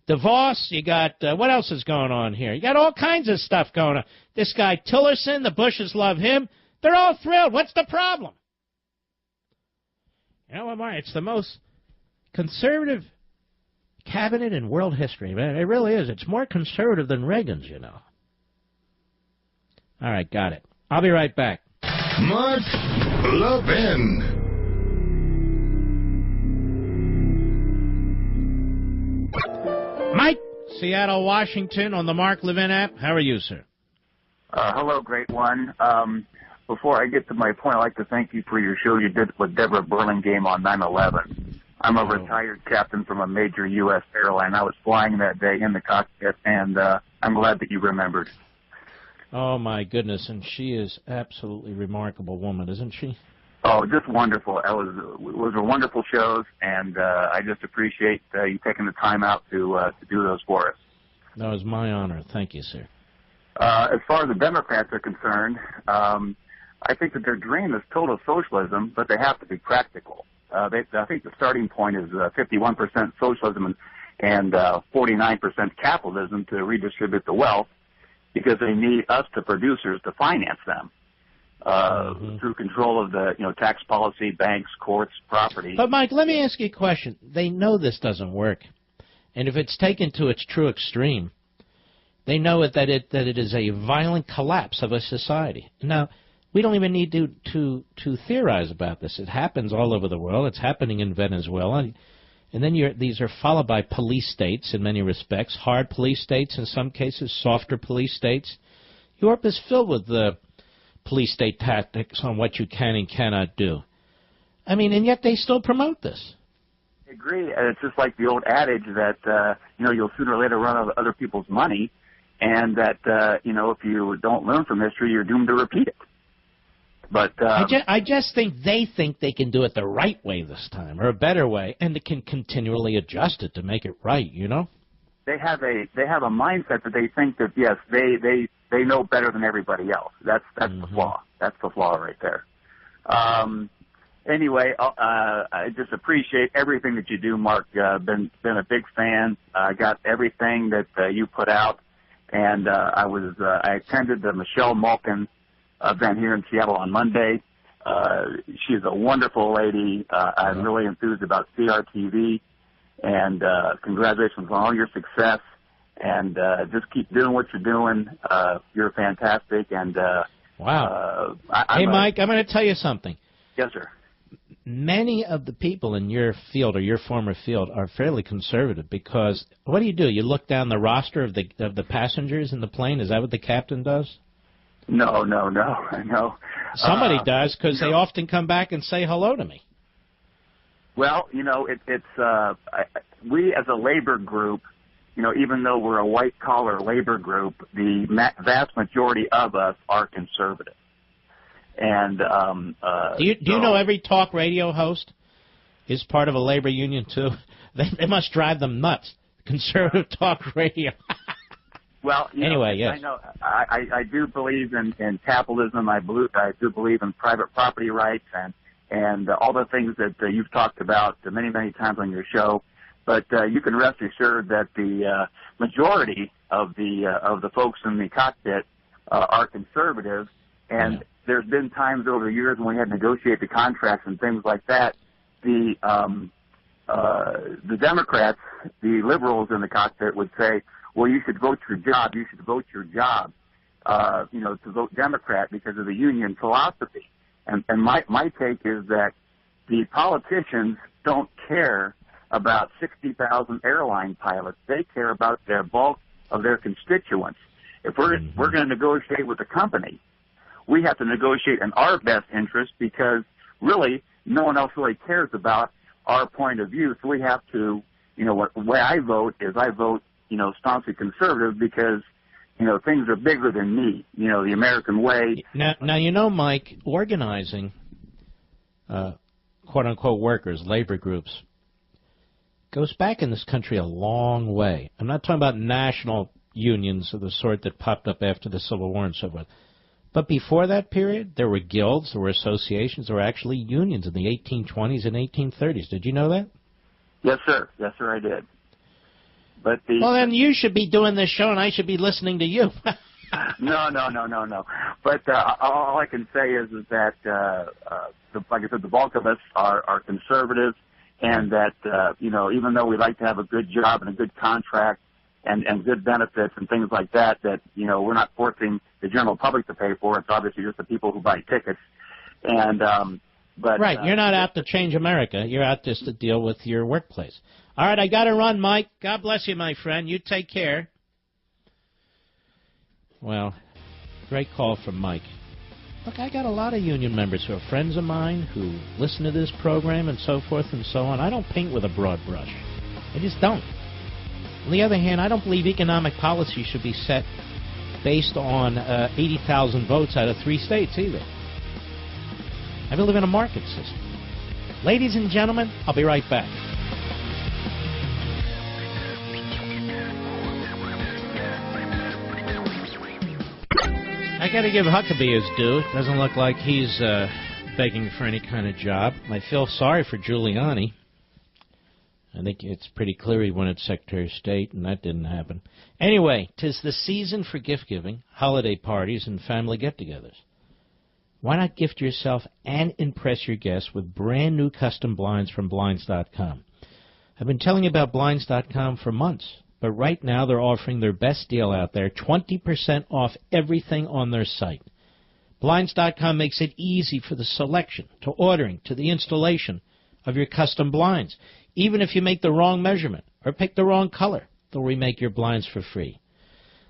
DeVos, you got, what else is going on here? You got all kinds of stuff going on. This guy Tillerson, the Bushes love him. They're all thrilled. What's the problem? It's the most conservative cabinet in world history. Man, it really is. It's more conservative than Reagan's, All right, got it. I'll be right back. Mark Levin. Mike, Seattle, Washington, on the Mark Levin app. How are you, sir? Hello, great one. before I get to my point, I'd like to thank you for your show you did with Deborah Burlingame on 9/11. I'm a retired captain from a major U.S. airline. I was flying that day in the cockpit, and I'm glad that you remembered. Oh, my goodness, and she is absolutely remarkable woman, isn't she? Oh, just wonderful. It was a wonderful shows, and I just appreciate you taking the time out to do those for us. No, it's my honor. Thank you, sir. As far as the Democrats are concerned, I think that their dream is total socialism, but they have to be practical. I think the starting point is 51% socialism and 49% capitalism to redistribute the wealth, because they need us, the producers, to finance them through control of the tax policy, banks, courts, property. But, Mike, let me ask you a question. They know this doesn't work. And if it's taken to its true extreme, they know that it is a violent collapse of a society. Now, we don't even need to theorize about this. It happens all over the world. It's happening in Venezuela. And then these are followed by police states in many respects, hard police states in some cases, softer police states. Europe is filled with the police state tactics on what you can and cannot do. I mean, and yet they still promote this. I agree. It's just like the old adage that, you'll sooner or later run out of other people's money, and that, if you don't learn from history, you're doomed to repeat it. But I just think they can do it the right way this time, or a better way, and they can continually adjust it to make it right, They have a mindset that they think that, yes, they know better than everybody else. That's the flaw. That's the flaw right there. Anyway, I just appreciate everything that you do, Mark. Been a big fan. Got everything that you put out, and I attended the Michelle Malkin event here in Seattle on Monday. She's a wonderful lady. I'm really enthused about CRTV, and congratulations on all your success. And just keep doing what you're doing. You're fantastic. And wow. Hey, Mike, I'm going to tell you something. Yes, sir. Many of the people in your field or your former field are fairly conservative, because what do? You look down the roster of the passengers in the plane? Is that what the captain does? No. Somebody does, because they often come back and say hello to me. Well, we as a labor group, even though we're a white-collar labor group, the vast majority of us are conservative. And do you know every talk radio host is part of a labor union too? They must drive them nuts. Conservative talk radio. Well, anyway, yes. I know. I do believe in capitalism. I do believe in private property rights and all the things that you've talked about many times on your show. But you can rest assured that the majority of the folks in the cockpit are conservative, and there's been times over the years when we had to negotiate the contracts and things like that. The Democrats, the liberals in the cockpit would say, well, you should vote your job. You should vote your job, to vote Democrat because of the union philosophy. And my take is that the politicians don't care about 60,000 airline pilots. They care about their bulk of their constituents. If we're going to negotiate with the company, we have to negotiate in our best interest, because really no one else really cares about our point of view. So we have to, the way I vote is I vote, staunchly conservative, because, things are bigger than me, the American way. Now, Mike, organizing, quote-unquote workers, labor groups, goes back in this country a long way. I'm not talking about national unions of the sort that popped up after the Civil War and so forth. But before that period, there were guilds, there were associations, there were actually unions in the 1820s and 1830s. Did you know that? Yes, sir. Yes, sir, I did. But well, then you should be doing this show, and I should be listening to you. No. But all I can say is that, like I said, the bulk of us are conservative, and that, even though we like to have a good job and a good contract and good benefits and things like that, we're not forcing the general public to pay for. It's obviously just the people who buy tickets. And but right, you're not out to change America. You're out just to deal with your workplace. All right, I got to run, Mike. God bless you, my friend. You take care. Well, great call from Mike. Look, I got a lot of union members who are friends of mine who listen to this program and so forth and so on. I don't paint with a broad brush. I just don't. On the other hand, I don't believe economic policy should be set based on 80,000 votes out of 3 states either. I believe in a market system. Ladies and gentlemen, I'll be right back. I got to give Huckabee his due. It doesn't look like he's begging for any kind of job. I feel sorry for Giuliani. I think it's pretty clear he wanted Secretary of State, and that didn't happen. Anyway, 'tis the season for gift-giving, holiday parties, and family get-togethers. Why not gift yourself and impress your guests with brand-new custom blinds from Blinds.com? I've been telling you about Blinds.com for months, but right now they're offering their best deal out there, 20% off everything on their site. Blinds.com makes it easy for the selection, to ordering, to the installation of your custom blinds. Even if you make the wrong measurement or pick the wrong color, they'll remake your blinds for free.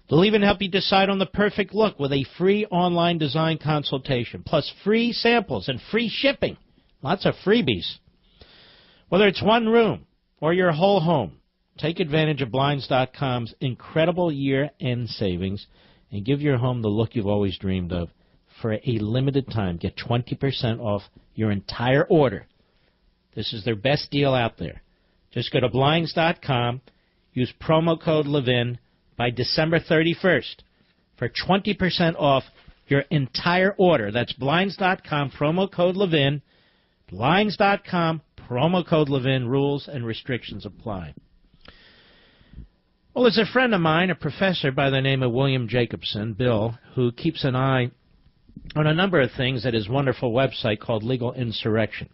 They'll even help you decide on the perfect look with a free online design consultation, plus free samples and free shipping. Lots of freebies. Whether it's one room or your whole home, take advantage of Blinds.com's incredible year-end savings and give your home the look you've always dreamed of. For a limited time, get 20% off your entire order. This is their best deal out there. Just go to Blinds.com, use promo code Levin by December 31st for 20% off your entire order. That's Blinds.com, promo code Levin. Blinds.com, promo code Levin. Rules and restrictions apply. Well, there's a friend of mine, a professor by the name of William Jacobson, Bill, who keeps an eye on a number of things at his wonderful website called Legal Insurrection.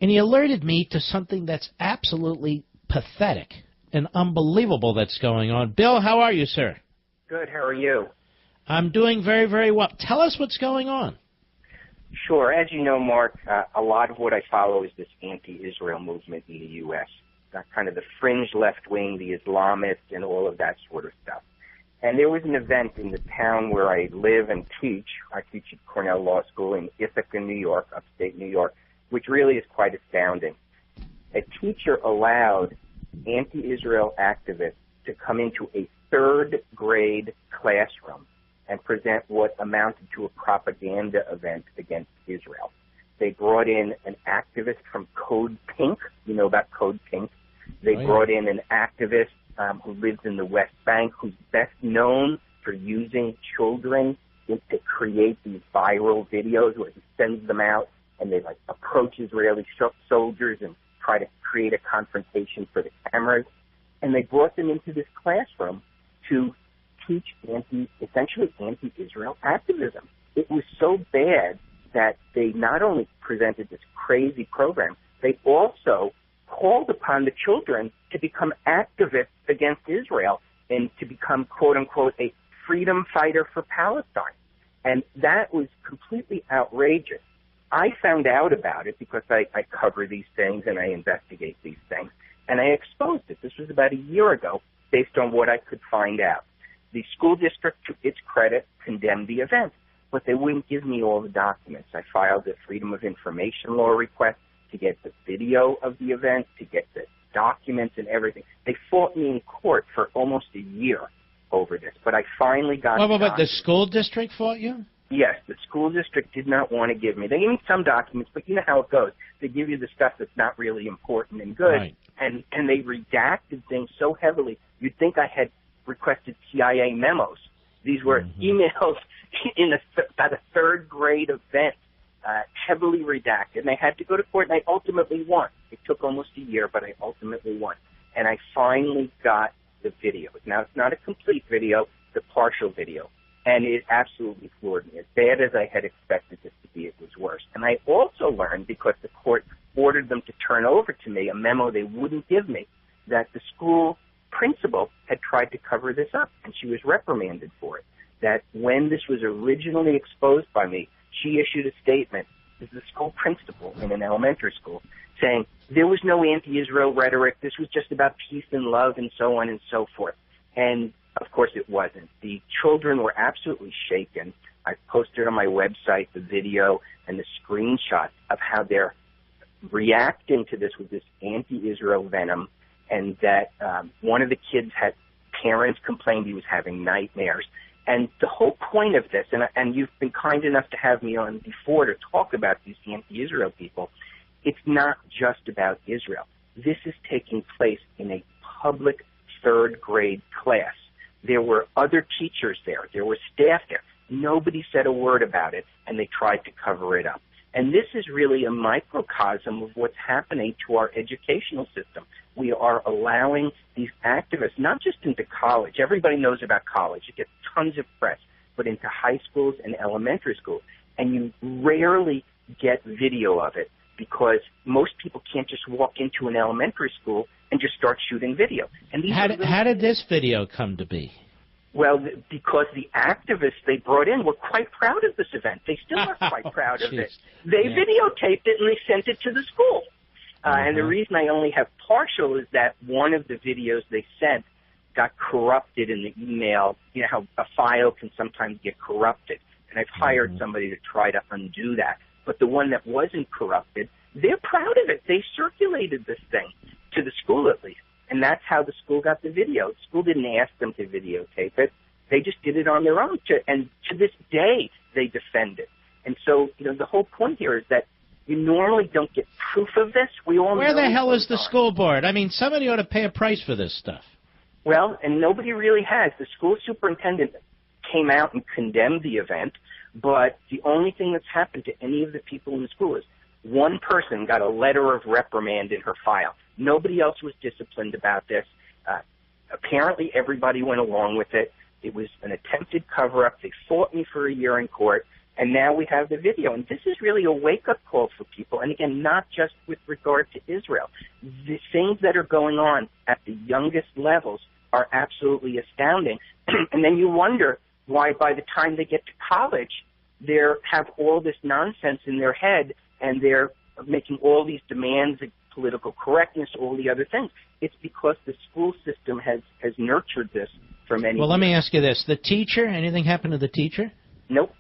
And he alerted me to something that's absolutely pathetic and unbelievable that's going on. Bill, how are you, sir? Good. How are you? I'm doing very, very well. Tell us what's going on. Sure. As you know, Mark, a lot of what I follow is this anti-Israel movement in the U.S., kind of the fringe left wing, the Islamists, and all of that sort of stuff. And there was an event in the town where I live and teach. I teach at Cornell Law School in Ithaca, New York, upstate New York, which really is quite astounding. A teacher allowed anti-Israel activists to come into a third-grade classroom and present what amounted to a propaganda event against Israel. They brought in an activist from Code Pink. You know about Code Pink. They brought in an activist who lives in the West Bank, who's best known for using children to create these viral videos where he sends them out and they approach Israeli soldiers and try to create a confrontation for the cameras. And they brought them into this classroom to teach essentially anti-Israel activism. It was so bad that they not only presented this crazy program, they also called upon the children to become activists against Israel and to become, quote-unquote, a freedom fighter for Palestine. And that was completely outrageous. I found out about it because I cover these things and I investigate these things, and I exposed it. This was about a year ago based on what I could find out. The school district, to its credit, condemned the event, but they wouldn't give me all the documents. I filed a Freedom of Information Law request to get the video of the event, to get the documents and everything. They fought me in court for almost a year over this, but I finally got But the school district fought you? Yes, the school district did not want to give me. They gave me some documents, but you know how it goes. They give you the stuff that's not really important and good, right. and they redacted things so heavily, you'd think I had requested CIA memos. These were emails in about a third-grade event, heavily redacted, and I had to go to court, and I ultimately won. It took almost a year, but I ultimately won. And I finally got the video. Now, it's not a complete video, it's a partial video. And it absolutely floored me. As bad as I had expected this to be, it was worse. And I also learned, because the court ordered them to turn over to me a memo they wouldn't give me, that the school principal had tried to cover this up, and she was reprimanded for it. That when this was originally exposed by me, she issued a statement, this is the school principal in an elementary school, saying there was no anti-Israel rhetoric, this was just about peace and love and so on and so forth. And of course it wasn't. The children were absolutely shaken. I posted on my website the video and the screenshot of how they're reacting to this with this anti-Israel venom, and that one of the kids had parents complained he was having nightmares. And the whole point of this, and you've been kind enough to have me on before to talk about these anti-Israel people, it's not just about Israel. This is taking place in a public third-grade class. There were other teachers there. There were staff there. Nobody said a word about it, and they tried to cover it up. And this is really a microcosm of what's happening to our educational system. We are allowing these activists, not just into college. Everybody knows about college. It gets tons of press, but into high schools and elementary schools. And you rarely get video of it because most people can't just walk into an elementary school and just start shooting video. And these how did this video come to be? Well, because the activists they brought in were quite proud of this event. They still are quite proud of it. They videotaped it and they sent it to the school. And the reason I only have partial is that one of the videos they sent got corrupted in the email. You know how a file can sometimes get corrupted. And I've hired somebody to try to undo that. But the one that wasn't corrupted, they're proud of it. They circulated this thing to the school at least. And that's how the school got the video. The school didn't ask them to videotape it. They just did it on their own. And to this day, they defend it. And so, you know, the whole point here is that you normally don't get proof of this. We all Where know the hell is the school board? I mean, somebody ought to pay a price for this stuff. Well, and nobody really has. The school superintendent came out and condemned the event, but the only thing that's happened to any of the people in the school is one person got a letter of reprimand in her file. Nobody else was disciplined about this. Apparently, everybody went along with it. It was an attempted cover-up. They fought me for a year in court, and now we have the video. And this is really a wake-up call for people, and again, not just with regard to Israel. The things that are going on at the youngest levels are absolutely astounding. And then you wonder why by the time they get to college, they have all this nonsense in their head, and they're making all these demands of political correctness, all the other things. It's because the school system has nurtured this for many years. Well, let me ask you this. The teacher, anything happened to the teacher? Nope.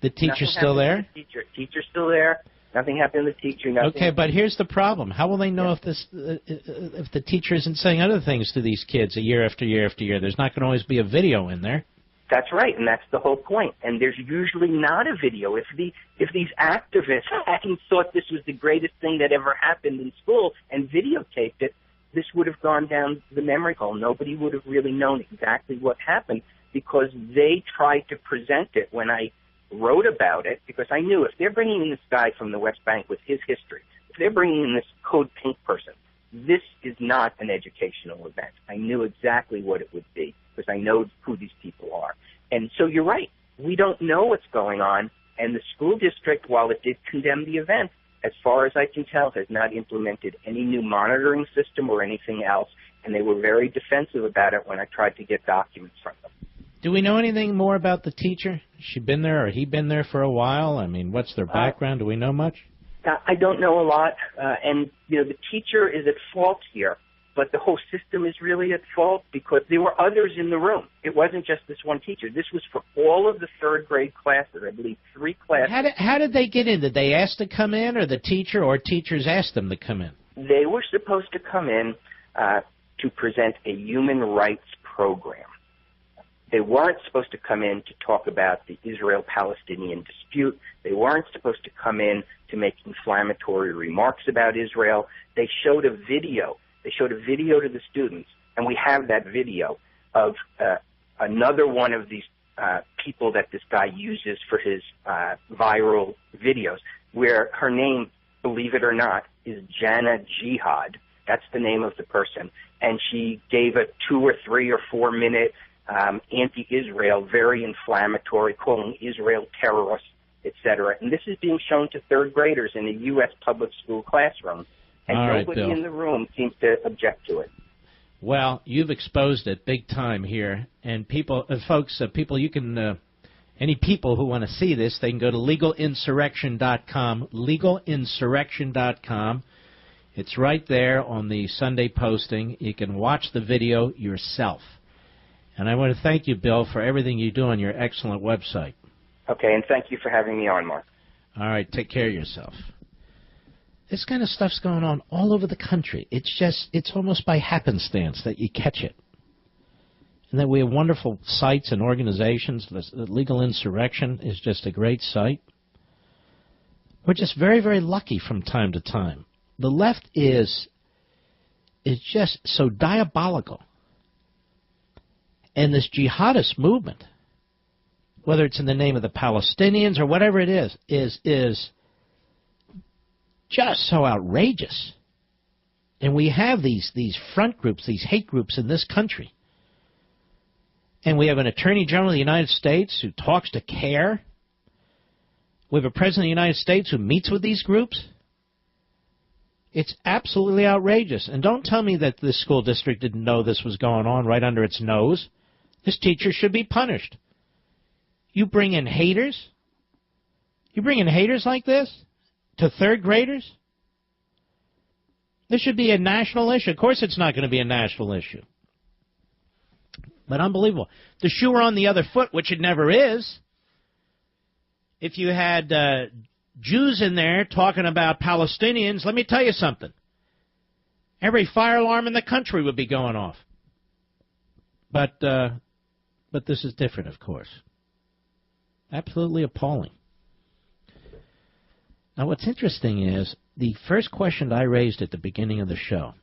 The teacher's still there? Teacher's still there. Nothing happened to the teacher. Okay, but here's the problem. How will they know if the teacher isn't saying other things to these kids year after year after year? There's not going to always be a video in there. That's right, and that's the whole point. And there's usually not a video. If these activists hadn't thought this was the greatest thing that ever happened in school and videotaped it, this would have gone down the memory hole. Nobody would have really known exactly what happened because they tried to present it when I wrote about it, because I knew if they're bringing in this guy from the West Bank with his history, if they're bringing in this Code Pink person, this is not an educational event. I knew exactly what it would be because I know who these people are. And so you're right. We don't know what's going on, and the school district, while it did condemn the event, as far as I can tell, has not implemented any new monitoring system or anything else, and they were very defensive about it when I tried to get documents from them. Do we know anything more about the teacher? Has she been there or he been there for a while? I mean, what's their background? Do we know much? I don't know a lot, and you know the teacher is at fault here, but the whole system is really at fault because there were others in the room. It wasn't just this one teacher. This was for all of the third grade classes, I believe 3 classes. How did they get in? Did they ask to come in, or the teacher or teachers asked them to come in? They were supposed to come in to present a human rights program. They weren't supposed to come in to talk about the Israel-Palestinian dispute. They weren't supposed to come in to make inflammatory remarks about Israel. They showed a video. They showed a video to the students, and we have that video of another one of these people that this guy uses for his viral videos, where her name, believe it or not, is Jana Jihad. That's the name of the person. And she gave a 2 or 3 or 4 minute anti-Israel, very inflammatory, calling Israel terrorists, etc. And this is being shown to third graders in a U.S. public school classroom, and nobody in the room seems to object to it. Well, you've exposed it big time here, and people, folks, people, you can, any people who want to see this, they can go to legalinsurrection.com, legalinsurrection.com. It's right there on the Sunday posting. You can watch the video yourself. And I want to thank you, Bill, for everything you do on your excellent website. Okay, and thank you for having me on, Mark. All right, take care of yourself. This kind of stuff's going on all over the country. It's almost by happenstance that you catch it. And that we have wonderful sites and organizations. The Legal Insurrection is just a great site. We're just very, very lucky from time to time. The left is just so diabolical. And this jihadist movement, whether it's in the name of the Palestinians or whatever it is just so outrageous. And we have these front groups, these hate groups in this country. And we have an Attorney General of the United States who talks to CARE. We have a President of the United States who meets with these groups. It's absolutely outrageous. And don't tell me that this school district didn't know this was going on right under its nose. This teacher should be punished. You bring in haters? You bring in haters like this to third graders? This should be a national issue. Of course it's not going to be a national issue. But unbelievable. The shoe were on the other foot, which it never is. If you had Jews in there talking about Palestinians, let me tell you something. Every fire alarm in the country would be going off. But this is different, of course. Absolutely appalling. Now, what's interesting is the first question I raised at the beginning of the show.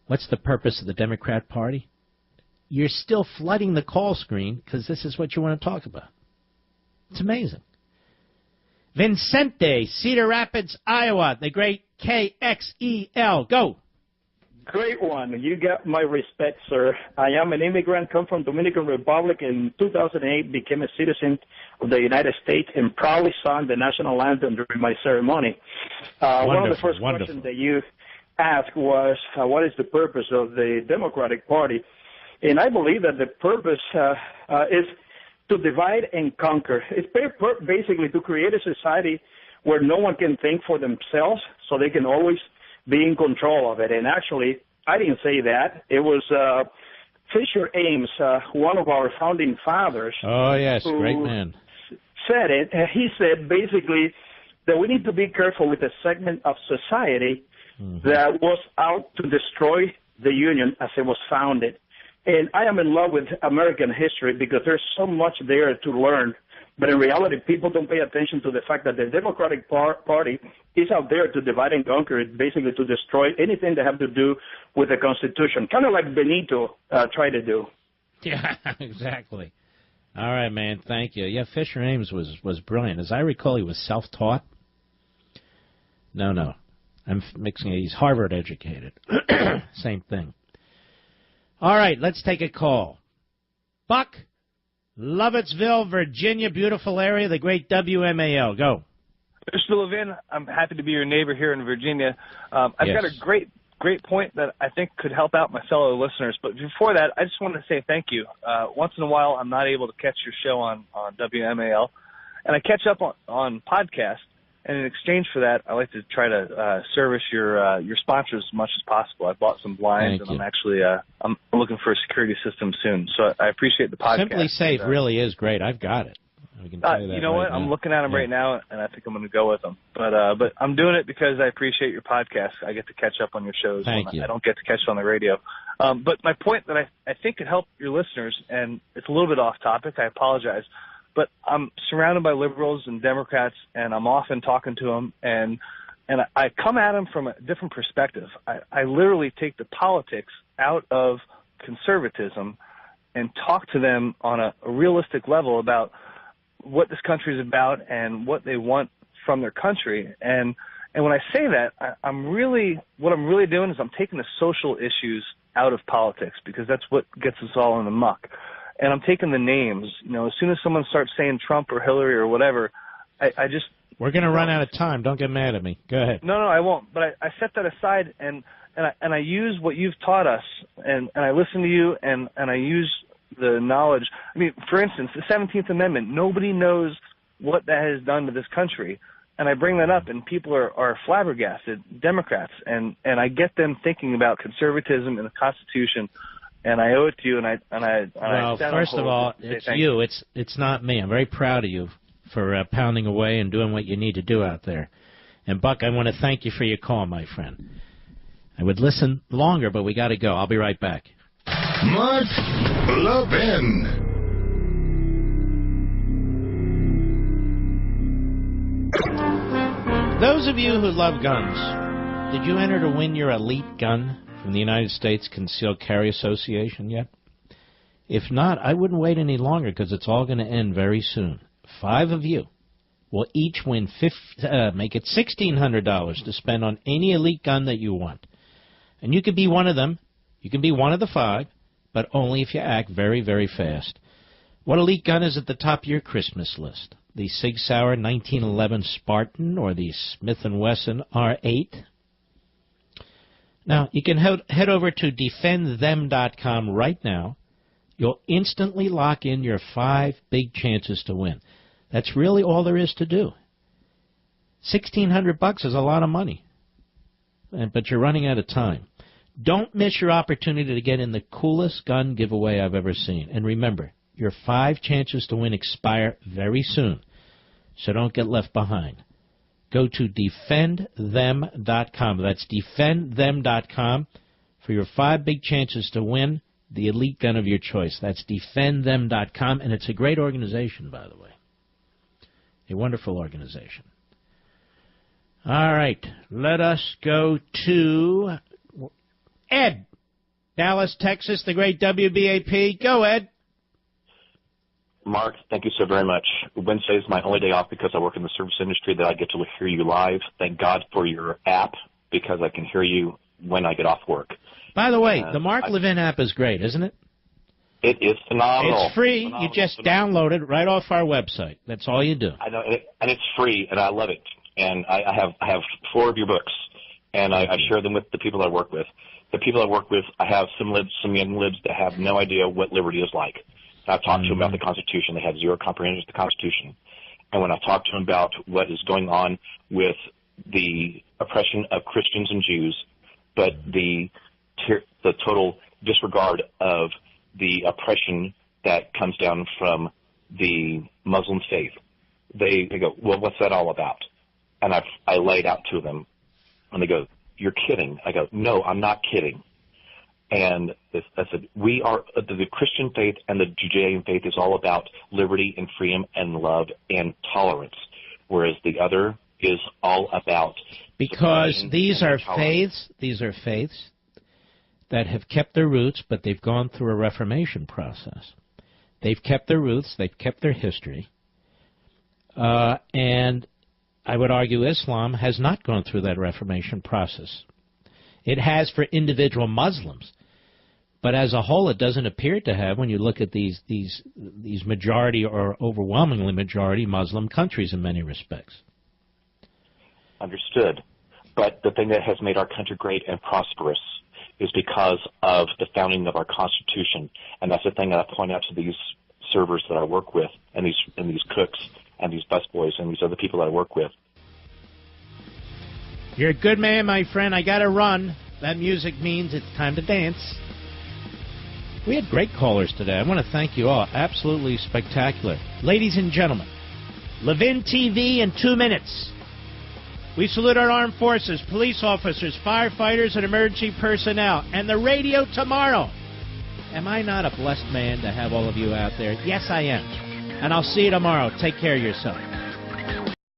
What's the purpose of the Democrat Party? You're still flooding the call screen because this is what you want to talk about. It's amazing. Vincente, Cedar Rapids, Iowa, the great KXEL. Go. Great one. You got my respect, sir. I am an immigrant, come from Dominican Republic. In 2008, became a citizen of the United States and proudly sang the national anthem during my ceremony. One of the first questions that you asked was, what is the purpose of the Democratic Party? And I believe that the purpose is to divide and conquer. It's basically to create a society where no one can think for themselves, so they can always be in control of it. And actually, I didn't say that. It was Fisher Ames, one of our founding fathers. Oh, yes, great man. Said it. He said basically that we need to be careful with a segment of society that was out to destroy the Union as it was founded. And I am in love with American history because there's so much there to learn. But in reality, people don't pay attention to the fact that the Democratic Party is out there to divide and conquer, basically to destroy anything that have to do with the Constitution, kind of like Benito tried to do. Yeah, exactly. All right, man, thank you. Yeah, Fisher Ames was brilliant. As I recall, he was self-taught. No. I'm mixing it. He's Harvard educated. Same thing. All right, let's take a call. Buck, Lovettsville, Virginia, beautiful area, the great WMAL. Go. Mr. Levin, I'm happy to be your neighbor here in Virginia. I've got a great point that I think could help out my fellow listeners. But before that, I just wanted to say thank you. Once in a while, I'm not able to catch your show on WMAL, and I catch up on podcasts. And in exchange for that, I like to try to service your sponsors as much as possible. I bought some blinds, and I'm actually I'm looking for a security system soon. So I appreciate the podcast. Simply Safe really is great. I've got it. I can tell you that you know what? now. I'm looking at them right now, and I think I'm going to go with them. But I'm doing it because I appreciate your podcast. I get to catch up on your shows. Thank you. I don't get to catch it on the radio. But my point that I think could help your listeners, and it's a little bit off topic. I apologize. But I'm surrounded by liberals and Democrats, and I'm often talking to them, and I come at them from a different perspective. I literally take the politics out of conservatism and talk to them on a realistic level about what this country is about and what they want from their country. And when I say that, what I'm really doing is I'm taking the social issues out of politics, because that's what gets us all in the muck. And I'm taking the names. You know, as soon as someone starts saying Trump or Hillary or whatever, I just... We're going to run out of time. Don't get mad at me. Go ahead. No, I won't. But I set that aside, and I use what you've taught us, and I listen to you, and I use the knowledge. I mean, for instance, the 17th Amendment, nobody knows what that has done to this country. And I bring that up, and people are flabbergasted, Democrats, and I get them thinking about conservatism and the Constitution. and I owe it to you. And well, first of all, it's you. It's not me. I'm very proud of you for pounding away and doing what you need to do out there. And Buck, I want to thank you for your call, my friend. I would listen longer, but we got to go. I'll be right back. Mark Levin. Those of you who love guns, did you enter to win your elite gun from the United States Concealed Carry Association yet? If not, I wouldn't wait any longer because it's all going to end very soon. 5 of you will each win make it $1,600 to spend on any elite gun that you want. And you could be one of them. You can be one of the 5, but only if you act very, very fast. What elite gun is at the top of your Christmas list? The Sig Sauer 1911 Spartan or the Smith & Wesson R8? Now, you can head over to defendthem.com right now. You'll instantly lock in your 5 big chances to win. That's really all there is to do. $1,600 is a lot of money, but you're running out of time. Don't miss your opportunity to get in the coolest gun giveaway I've ever seen. And remember, your 5 chances to win expire very soon, so don't get left behind. Go to defendthem.com. That's defendthem.com for your 5 big chances to win the elite gun of your choice. That's defendthem.com, and it's a great organization, by the way. A wonderful organization. All right, let us go to Ed. Dallas, Texas, the great WBAP. Go, Ed. Mark, thank you so very much. Wednesday is my only day off because I work in the service industry that I get to hear you live. Thank God for your app because I can hear you when I get off work. By the way, the Mark Levin app is great, isn't it? It is phenomenal. It's free. You just download it right off our website. That's all you do. I know, and it's free, and I love it. And I have 4 of your books, and I share them with the people I work with. The people I work with, I have some young libs that have no idea what liberty is like. I've talked to them about the Constitution. They have zero comprehension of the Constitution. And when I talk to them about what is going on with the oppression of Christians and Jews, but the total disregard of the oppression that comes down from the Muslim faith, they go, well, what's that all about? And I lay it out to them, and they go, you're kidding. I go, no, I'm not kidding. And I said, we are the Christian faith and the Judean faith is all about liberty and freedom and love and tolerance, whereas the other is all about because these are faiths that have kept their roots, but they've gone through a Reformation process. They've kept their roots, they've kept their history, and I would argue Islam has not gone through that Reformation process. It has for individual Muslims, but as a whole, it doesn't appear to have when you look at these majority or overwhelmingly majority Muslim countries in many respects. Understood. But the thing that has made our country great and prosperous is because of the founding of our Constitution, and that's the thing that I point out to these servers that I work with, and these cooks, and these busboys, and these other people that I work with. You're a good man, my friend. I got to run. That music means it's time to dance. We had great callers today. I want to thank you all. Absolutely spectacular. Ladies and gentlemen, Levin TV in 2 minutes. We salute our armed forces, police officers, firefighters, and emergency personnel. And the radio tomorrow. Am I not a blessed man to have all of you out there? Yes, I am. And I'll see you tomorrow. Take care of yourself.